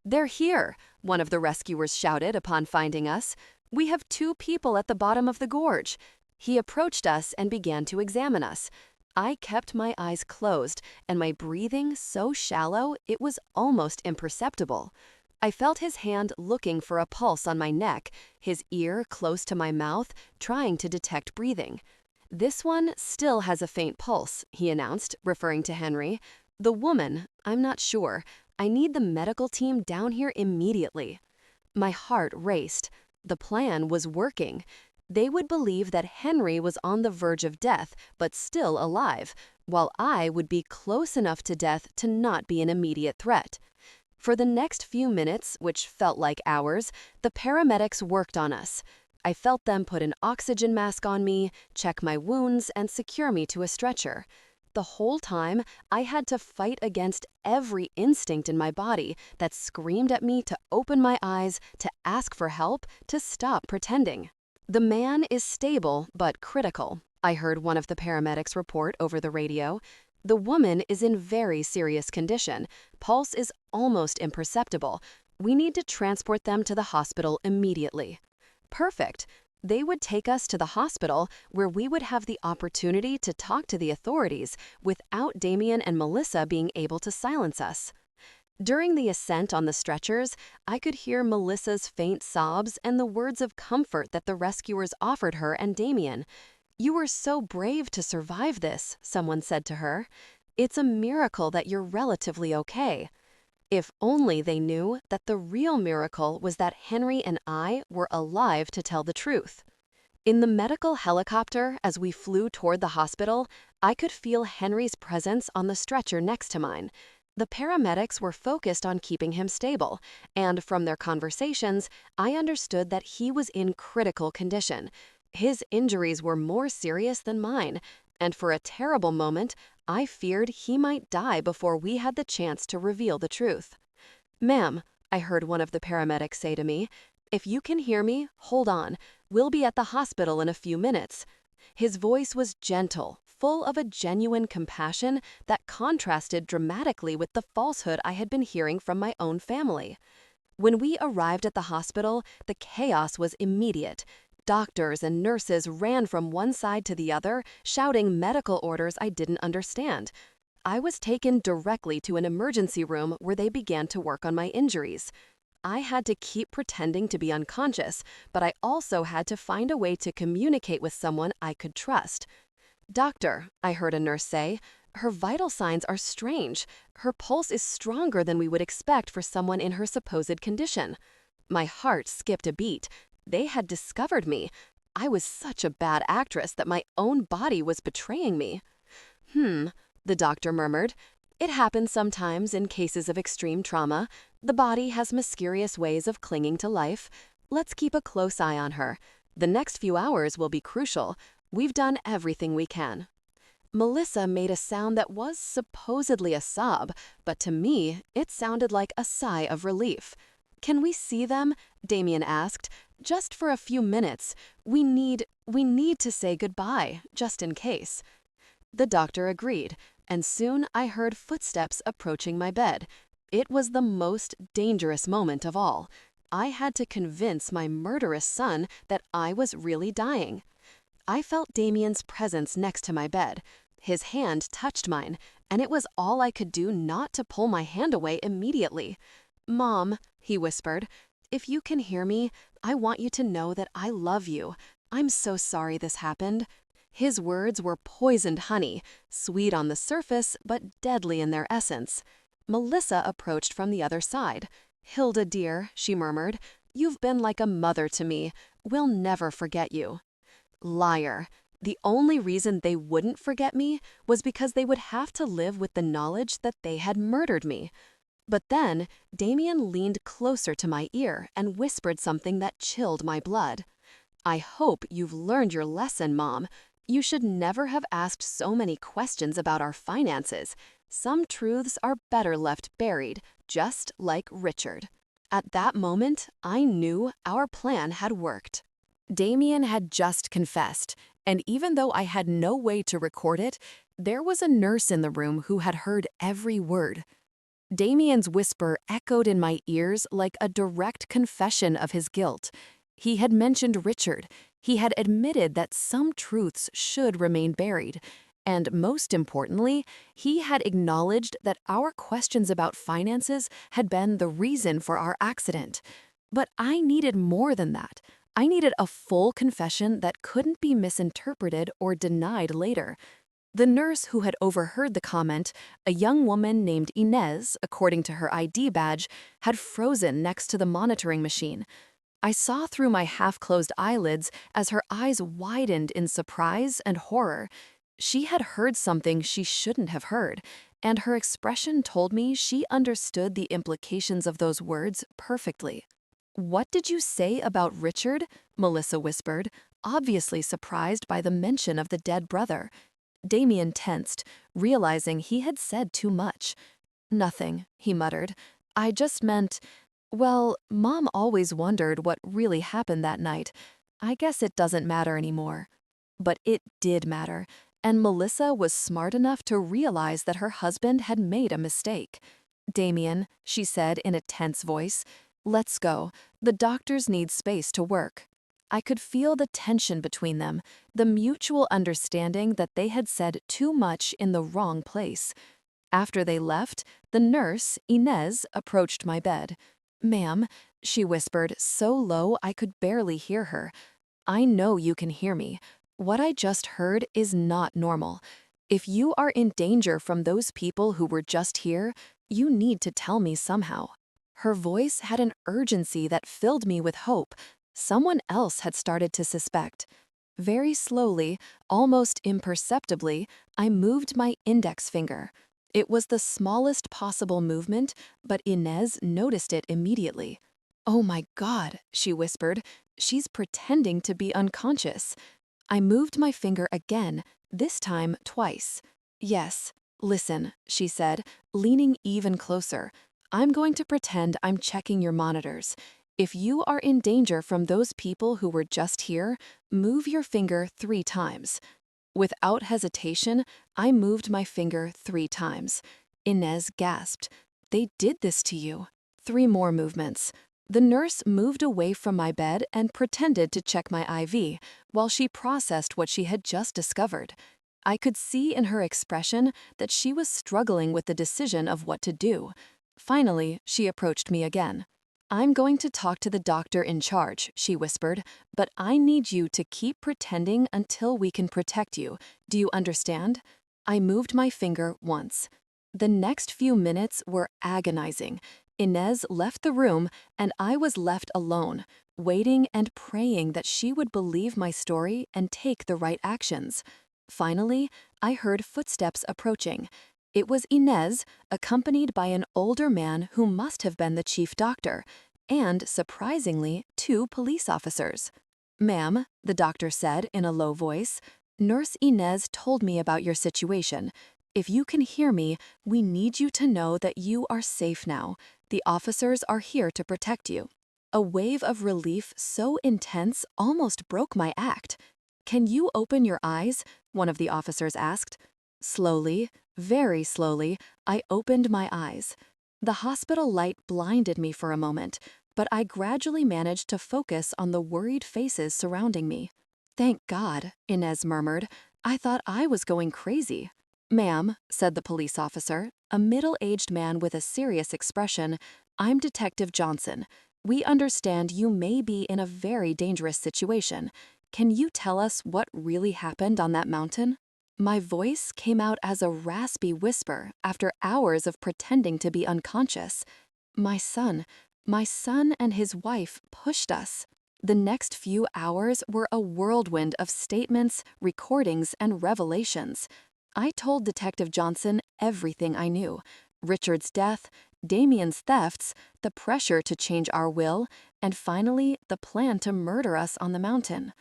"They're here," one of the rescuers shouted upon finding us. "We have 2 people at the bottom of the gorge." He approached us and began to examine us. I kept my eyes closed and my breathing so shallow it was almost imperceptible. I felt his hand looking for a pulse on my neck, his ear close to my mouth, trying to detect breathing. "This one still has a faint pulse," he announced, referring to Henry. "The woman, I'm not sure. I need the medical team down here immediately." My heart raced. The plan was working. They would believe that Henry was on the verge of death, but still alive, while I would be close enough to death to not be an immediate threat. For the next few minutes, which felt like hours, the paramedics worked on us. I felt them put an oxygen mask on me, check my wounds, and secure me to a stretcher. The whole time, I had to fight against every instinct in my body that screamed at me to open my eyes, to ask for help, to stop pretending. "The man is stable but critical," I heard one of the paramedics report over the radio. "The woman is in very serious condition. Pulse is almost imperceptible. We need to transport them to the hospital immediately." Perfect. They would take us to the hospital where we would have the opportunity to talk to the authorities without Damien and Melissa being able to silence us. During the ascent on the stretchers, I could hear Melissa's faint sobs and the words of comfort that the rescuers offered her and Damien. "You were so brave to survive this," someone said to her. "It's a miracle that you're relatively okay." If only they knew that the real miracle was that Henry and I were alive to tell the truth. In the medical helicopter, as we flew toward the hospital, I could feel Henry's presence on the stretcher next to mine. The paramedics were focused on keeping him stable, and from their conversations, I understood that he was in critical condition. His injuries were more serious than mine, and for a terrible moment, I feared he might die before we had the chance to reveal the truth. "Ma'am," I heard one of the paramedics say to me, "if you can hear me, hold on. We'll be at the hospital in a few minutes." His voice was gentle, full of a genuine compassion that contrasted dramatically with the falsehood I had been hearing from my own family. When we arrived at the hospital, the chaos was immediate. Doctors and nurses ran from one side to the other, shouting medical orders I didn't understand. I was taken directly to an emergency room where they began to work on my injuries. I had to keep pretending to be unconscious, but I also had to find a way to communicate with someone I could trust. "Doctor," I heard a nurse say, "her vital signs are strange. Her pulse is stronger than we would expect for someone in her supposed condition." My heart skipped a beat. They had discovered me. I was such a bad actress that my own body was betraying me. The doctor murmured. "It happens sometimes in cases of extreme trauma. The body has mysterious ways of clinging to life. Let's keep a close eye on her. The next few hours will be crucial. We've done everything we can." Melissa made a sound that was supposedly a sob, but to me, it sounded like a sigh of relief. "Can we see them?" Damien asked. "Just for a few minutes. We need to say goodbye, just in case." The doctor agreed, and soon I heard footsteps approaching my bed. It was the most dangerous moment of all. I had to convince my murderous son that I was really dying. I felt Damien's presence next to my bed. His hand touched mine, and it was all I could do not to pull my hand away immediately. "Mom," he whispered, "if you can hear me, I want you to know that I love you. I'm so sorry this happened." His words were poisoned honey, sweet on the surface but deadly in their essence. Melissa approached from the other side. "Hilda, dear," she murmured, "you've been like a mother to me. We'll never forget you." Liar. The only reason they wouldn't forget me was because they would have to live with the knowledge that they had murdered me. But then, Damien leaned closer to my ear and whispered something that chilled my blood. "I hope you've learned your lesson, Mom. You should never have asked so many questions about our finances. Some truths are better left buried, just like Richard." At that moment, I knew our plan had worked. Damien had just confessed, and even though I had no way to record it, there was a nurse in the room who had heard every word. Damien's whisper echoed in my ears like a direct confession of his guilt. He had mentioned Richard. He had admitted that some truths should remain buried. And most importantly, he had acknowledged that our questions about finances had been the reason for our accident. But I needed more than that. I needed a full confession that couldn't be misinterpreted or denied later. The nurse who had overheard the comment, a young woman named Inez, according to her ID badge, had frozen next to the monitoring machine. I saw through my half-closed eyelids as her eyes widened in surprise and horror. She had heard something she shouldn't have heard, and her expression told me she understood the implications of those words perfectly. "What did you say about Richard?" Melissa whispered, obviously surprised by the mention of the dead brother. Damien tensed, realizing he had said too much. "Nothing," he muttered. "I just meant, well, Mom always wondered what really happened that night. I guess it doesn't matter anymore." But it did matter, and Melissa was smart enough to realize that her husband had made a mistake. "Damien," she said in a tense voice, "let's go. The doctors need space to work." I could feel the tension between them, the mutual understanding that they had said too much in the wrong place. After they left, the nurse, Inez, approached my bed. "Ma'am," she whispered so low I could barely hear her, "I know you can hear me. What I just heard is not normal. If you are in danger from those people who were just here, you need to tell me somehow." Her voice had an urgency that filled me with hope. Someone else had started to suspect. Very slowly, almost imperceptibly, I moved my index finger. It was the smallest possible movement, but Inez noticed it immediately. "Oh my God," she whispered. "She's pretending to be unconscious." I moved my finger again, this time twice. "Yes, listen," she said, leaning even closer. "I'm going to pretend I'm checking your monitors. If you are in danger from those people who were just here, move your finger 3 times." Without hesitation, I moved my finger 3 times. Inez gasped. "They did this to you." 3 more movements. The nurse moved away from my bed and pretended to check my IV while she processed what she had just discovered. I could see in her expression that she was struggling with the decision of what to do. Finally, she approached me again. "I'm going to talk to the doctor in charge," she whispered, "but I need you to keep pretending until we can protect you. Do you understand?" I moved my finger once. The next few minutes were agonizing. Inez left the room, and I was left alone, waiting and praying that she would believe my story and take the right actions. Finally, I heard footsteps approaching. It was Inez, accompanied by an older man who must have been the chief doctor, and, surprisingly, 2 police officers. "Ma'am," the doctor said in a low voice, Nurse Inez told me about your situation. If you can hear me, we need you to know that you are safe now. The officers are here to protect you. A wave of relief so intense almost broke my act. Can you open your eyes? One of the officers asked. Slowly, very slowly, I opened my eyes. The hospital light blinded me for a moment, but I gradually managed to focus on the worried faces surrounding me. Thank God, Inez murmured. I thought I was going crazy. Ma'am, said the police officer, a middle-aged man with a serious expression, I'm Detective Johnson. We understand you may be in a very dangerous situation. Can you tell us what really happened on that mountain? My voice came out as a raspy whisper after hours of pretending to be unconscious. My son and his wife pushed us. The next few hours were a whirlwind of statements, recordings, and revelations. I told Detective Johnson everything I knew. Richard's death, Damien's thefts, the pressure to change our will, and finally, the plan to murder us on the mountain.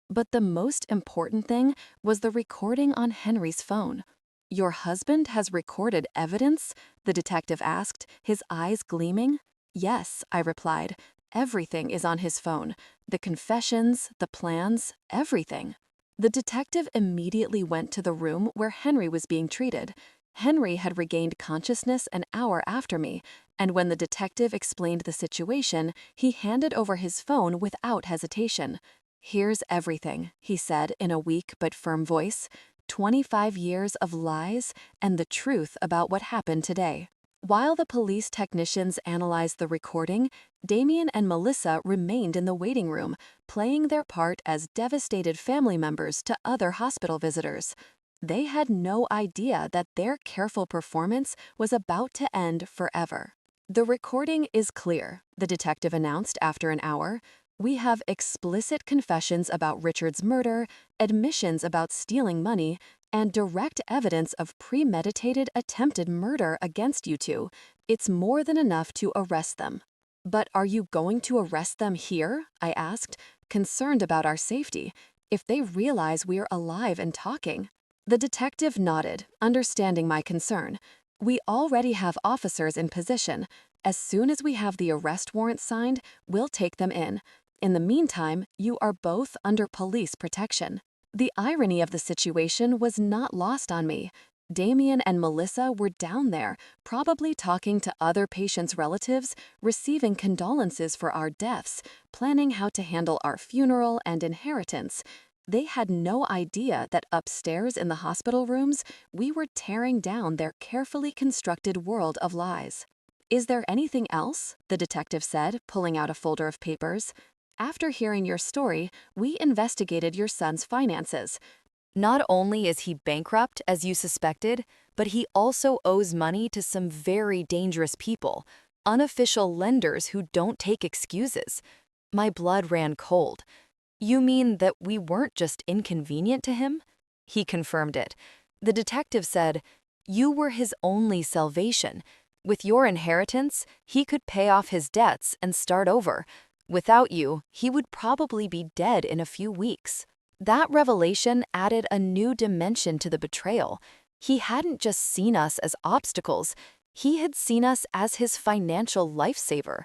But the most important thing was the recording on Henry's phone. Your husband has recorded evidence? The detective asked, his eyes gleaming. Yes, I replied. Everything is on his phone. The confessions, the plans, everything. The detective immediately went to the room where Henry was being treated. Henry had regained consciousness an hour after me, and when the detective explained the situation, he handed over his phone without hesitation. Here's everything, he said in a weak but firm voice. 25 years of lies and the truth about what happened today. While the police technicians analyzed the recording, Damien and Melissa remained in the waiting room, playing their part as devastated family members to other hospital visitors. They had no idea that their careful performance was about to end forever. The recording is clear, the detective announced after an hour. We have explicit confessions about Richard's murder, admissions about stealing money, and direct evidence of premeditated attempted murder against you two. It's more than enough to arrest them. But are you going to arrest them here? I asked, concerned about our safety. If they realize we're alive and talking. The detective nodded, understanding my concern. We already have officers in position. As soon as we have the arrest warrant signed, we'll take them in. In the meantime, you are both under police protection. The irony of the situation was not lost on me. Damien and Melissa were down there, probably talking to other patients' relatives, receiving condolences for our deaths, planning how to handle our funeral and inheritance. They had no idea that upstairs in the hospital rooms, we were tearing down their carefully constructed world of lies. Is there anything else? The detective said, pulling out a folder of papers. After hearing your story, we investigated your son's finances. Not only is he bankrupt, as you suspected, but he also owes money to some very dangerous people, unofficial lenders who don't take excuses. My blood ran cold. You mean that we weren't just inconvenient to him? He confirmed it. The detective said, you were his only salvation. With your inheritance, he could pay off his debts and start over. Without you, he would probably be dead in a few weeks. That revelation added a new dimension to the betrayal. He hadn't just seen us as obstacles, he had seen us as his financial lifesaver.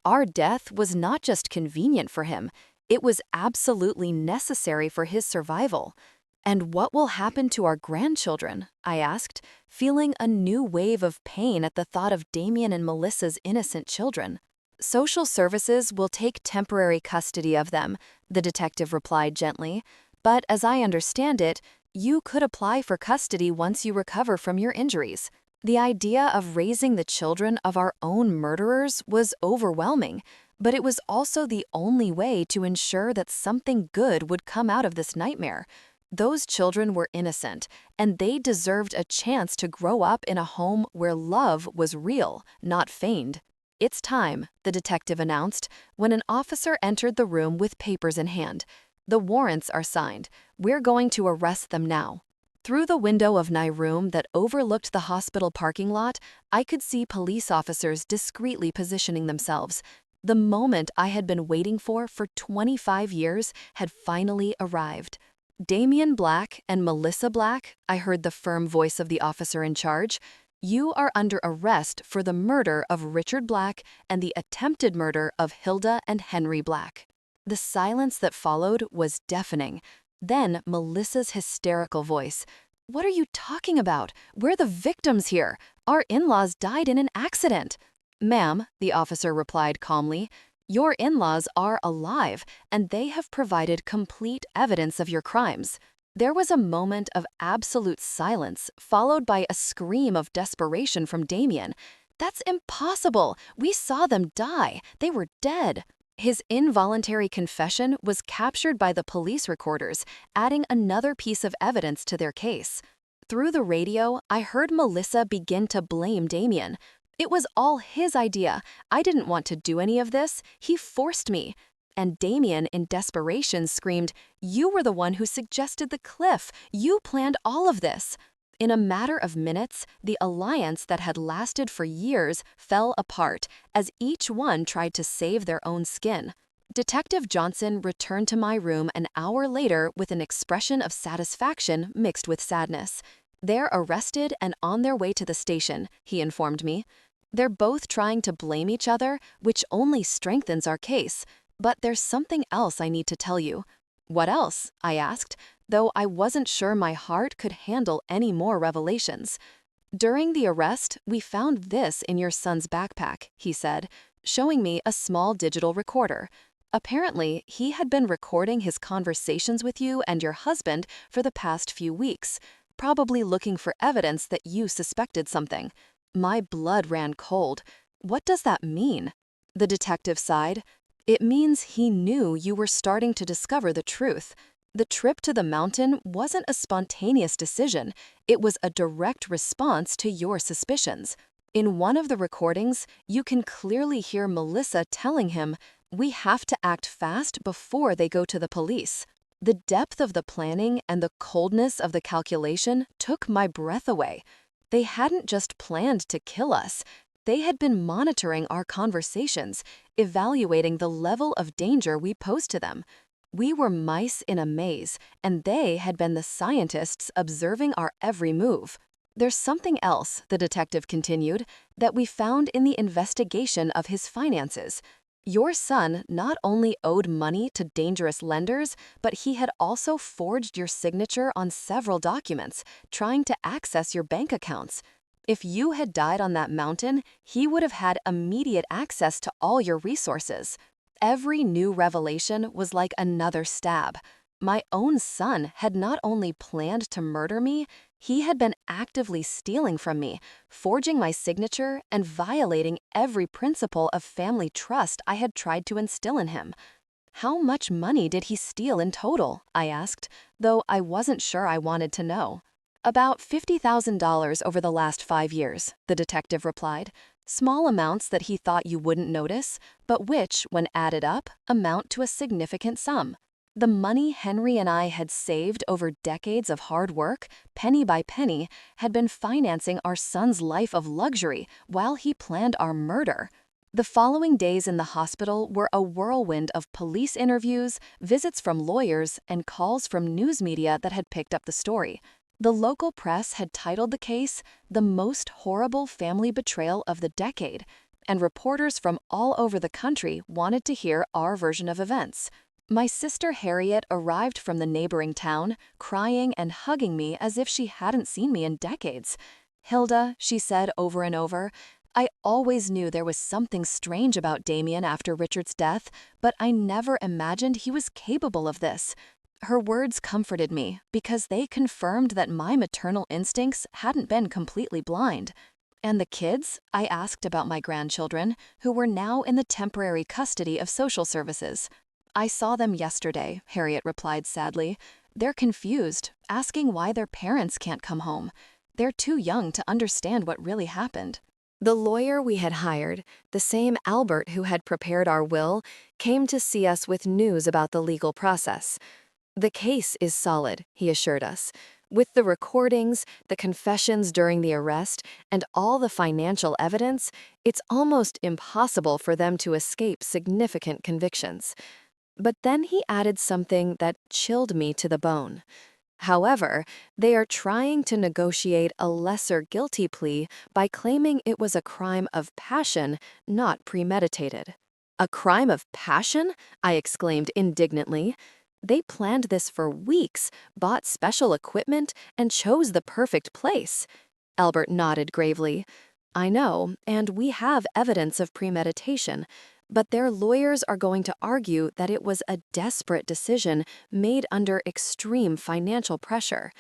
Our death was not just convenient for him, it was absolutely necessary for his survival. And what will happen to our grandchildren? I asked, feeling a new wave of pain at the thought of Damien and Melissa's innocent children. Social services will take temporary custody of them, the detective replied gently. But as I understand it, you could apply for custody once you recover from your injuries. The idea of raising the children of our own murderers was overwhelming, but it was also the only way to ensure that something good would come out of this nightmare. Those children were innocent, and they deserved a chance to grow up in a home where love was real, not feigned. It's time, the detective announced, when an officer entered the room with papers in hand. The warrants are signed. We're going to arrest them now. Through the window of my room that overlooked the hospital parking lot, I could see police officers discreetly positioning themselves. The moment I had been waiting for 25 years had finally arrived. Damian Black and Melissa Black, I heard the firm voice of the officer in charge. You are under arrest for the murder of Richard Black and the attempted murder of Hilda and Henry Black. The silence that followed was deafening. Then Melissa's hysterical voice. What are you talking about? We're the victims here. Our in-laws died in an accident. Ma'am, the officer replied calmly, your in-laws are alive, and they have provided complete evidence of your crimes. There was a moment of absolute silence, followed by a scream of desperation from Damien. That's impossible! We saw them die! They were dead! His involuntary confession was captured by the police recorders, adding another piece of evidence to their case. Through the radio, I heard Melissa begin to blame Damien. It was all his idea. I didn't want to do any of this. He forced me. And Damien, in desperation, screamed, you were the one who suggested the cliff. You planned all of this. In a matter of minutes, the alliance that had lasted for years fell apart as each one tried to save their own skin. Detective Johnson returned to my room an hour later with an expression of satisfaction mixed with sadness. They're arrested and on their way to the station, he informed me. They're both trying to blame each other, which only strengthens our case. But there's something else I need to tell you. What else? I asked, though I wasn't sure my heart could handle any more revelations. During the arrest, we found this in your son's backpack, he said, showing me a small digital recorder. Apparently, he had been recording his conversations with you and your husband for the past few weeks, probably looking for evidence that you suspected something. My blood ran cold. What does that mean? The detective sighed. It means he knew you were starting to discover the truth. The trip to the mountain wasn't a spontaneous decision. It was a direct response to your suspicions. In one of the recordings, you can clearly hear Melissa telling him, we have to act fast before they go to the police. The depth of the planning and the coldness of the calculation took my breath away. They hadn't just planned to kill us. They had been monitoring our conversations, evaluating the level of danger we posed to them. We were mice in a maze, and they had been the scientists observing our every move. There's something else, the detective continued, that we found in the investigation of his finances. Your son not only owed money to dangerous lenders, but he had also forged your signature on several documents, trying to access your bank accounts. If you had died on that mountain, he would have had immediate access to all your resources. Every new revelation was like another stab. My own son had not only planned to murder me, he had been actively stealing from me, forging my signature and violating every principle of family trust I had tried to instill in him. How much money did he steal in total? I asked, though I wasn't sure I wanted to know. About $50,000 over the last 5 years, the detective replied. Small amounts that he thought you wouldn't notice, but which, when added up, amount to a significant sum. The money Henry and I had saved over decades of hard work, penny by penny, had been financing our son's life of luxury while he planned our murder. The following days in the hospital were a whirlwind of police interviews, visits from lawyers, and calls from news media that had picked up the story. The local press had titled the case, "The Most Horrible Family Betrayal of the Decade," and reporters from all over the country wanted to hear our version of events. My sister Harriet arrived from the neighboring town, crying and hugging me as if she hadn't seen me in decades. Hilda, she said over and over, I always knew there was something strange about Damien after Richard's death, but I never imagined he was capable of this. Her words comforted me because they confirmed that my maternal instincts hadn't been completely blind. And the kids? I asked about my grandchildren, who were now in the temporary custody of social services. I saw them yesterday, Harriet replied sadly. They're confused, asking why their parents can't come home. They're too young to understand what really happened. The lawyer we had hired, the same Albert who had prepared our will, came to see us with news about the legal process. The case is solid, he assured us. With the recordings, the confessions during the arrest, and all the financial evidence, it's almost impossible for them to escape significant convictions. But then he added something that chilled me to the bone. However, they are trying to negotiate a lesser guilty plea by claiming it was a crime of passion, not premeditated. A crime of passion? I exclaimed indignantly. They planned this for weeks, bought special equipment, and chose the perfect place. Albert nodded gravely. I know, and we have evidence of premeditation, but their lawyers are going to argue that it was a desperate decision made under extreme financial pressure.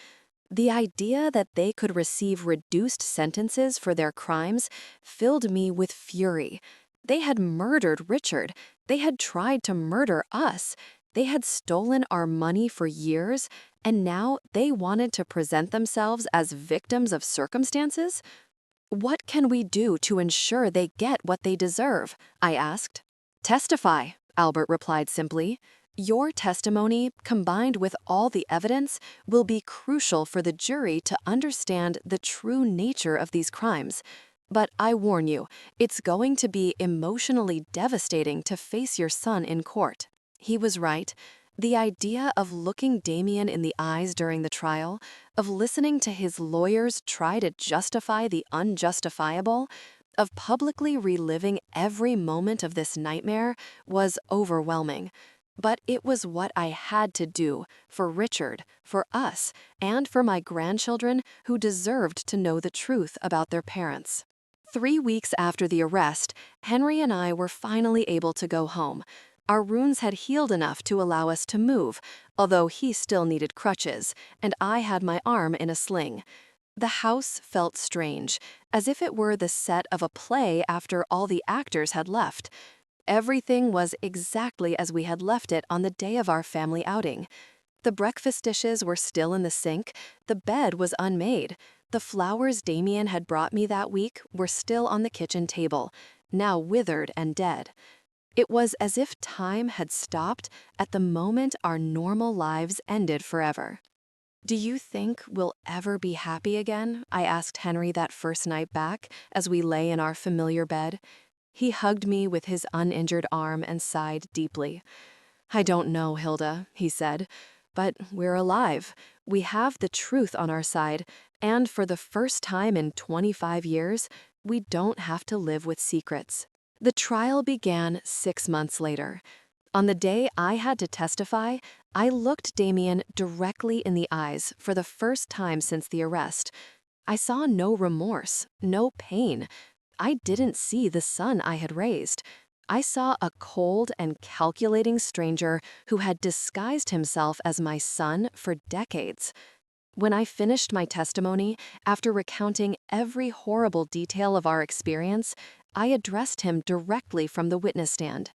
The idea that they could receive reduced sentences for their crimes filled me with fury. They had murdered Richard. They had tried to murder us. They had stolen our money for years, and now they wanted to present themselves as victims of circumstances? What can we do to ensure they get what they deserve? I asked. Testify, Albert replied simply. Your testimony, combined with all the evidence, will be crucial for the jury to understand the true nature of these crimes. But I warn you, it's going to be emotionally devastating to face your son in court. He was right. The idea of looking Damien in the eyes during the trial, of listening to his lawyers try to justify the unjustifiable, of publicly reliving every moment of this nightmare was overwhelming. But it was what I had to do for Richard, for us, and for my grandchildren who deserved to know the truth about their parents. 3 weeks after the arrest, Henry and I were finally able to go home. Our wounds had healed enough to allow us to move, although he still needed crutches, and I had my arm in a sling. The house felt strange, as if it were the set of a play after all the actors had left. Everything was exactly as we had left it on the day of our family outing. The breakfast dishes were still in the sink, the bed was unmade, the flowers Damien had brought me that week were still on the kitchen table, now withered and dead. It was as if time had stopped at the moment our normal lives ended forever. Do you think we'll ever be happy again? I asked Henry that first night back as we lay in our familiar bed. He hugged me with his uninjured arm and sighed deeply. I don't know, Hilda, he said, but we're alive. We have the truth on our side, and for the first time in 25 years, we don't have to live with secrets. The trial began 6 months later. On the day I had to testify, I looked Damien directly in the eyes for the first time since the arrest. I saw no remorse, no pain. I didn't see the son I had raised. I saw a cold and calculating stranger who had disguised himself as my son for decades. When I finished my testimony, after recounting every horrible detail of our experience, I addressed him directly from the witness stand.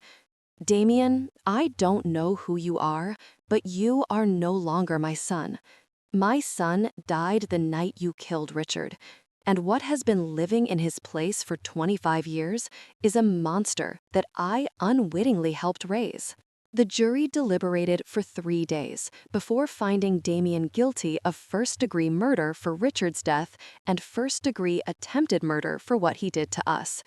Damien, I don't know who you are, but you are no longer my son. My son died the night you killed Richard, and what has been living in his place for 25 years is a monster that I unwittingly helped raise. The jury deliberated for 3 days before finding Damien guilty of first-degree murder for Richard's death and first-degree attempted murder for what he did to us.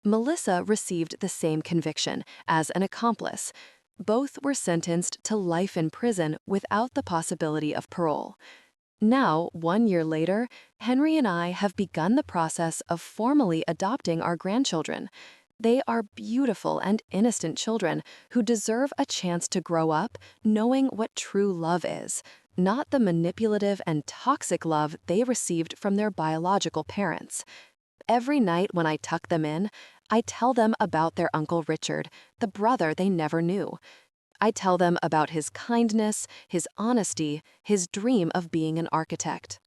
Melissa received the same conviction as an accomplice. Both were sentenced to life in prison without the possibility of parole. Now, 1 year later, Henry and I have begun the process of formally adopting our grandchildren. They are beautiful and innocent children who deserve a chance to grow up knowing what true love is, not the manipulative and toxic love they received from their biological parents. Every night when I tuck them in, I tell them about their Uncle Richard, the brother they never knew. I tell them about his kindness, his honesty, his dream of being an architect.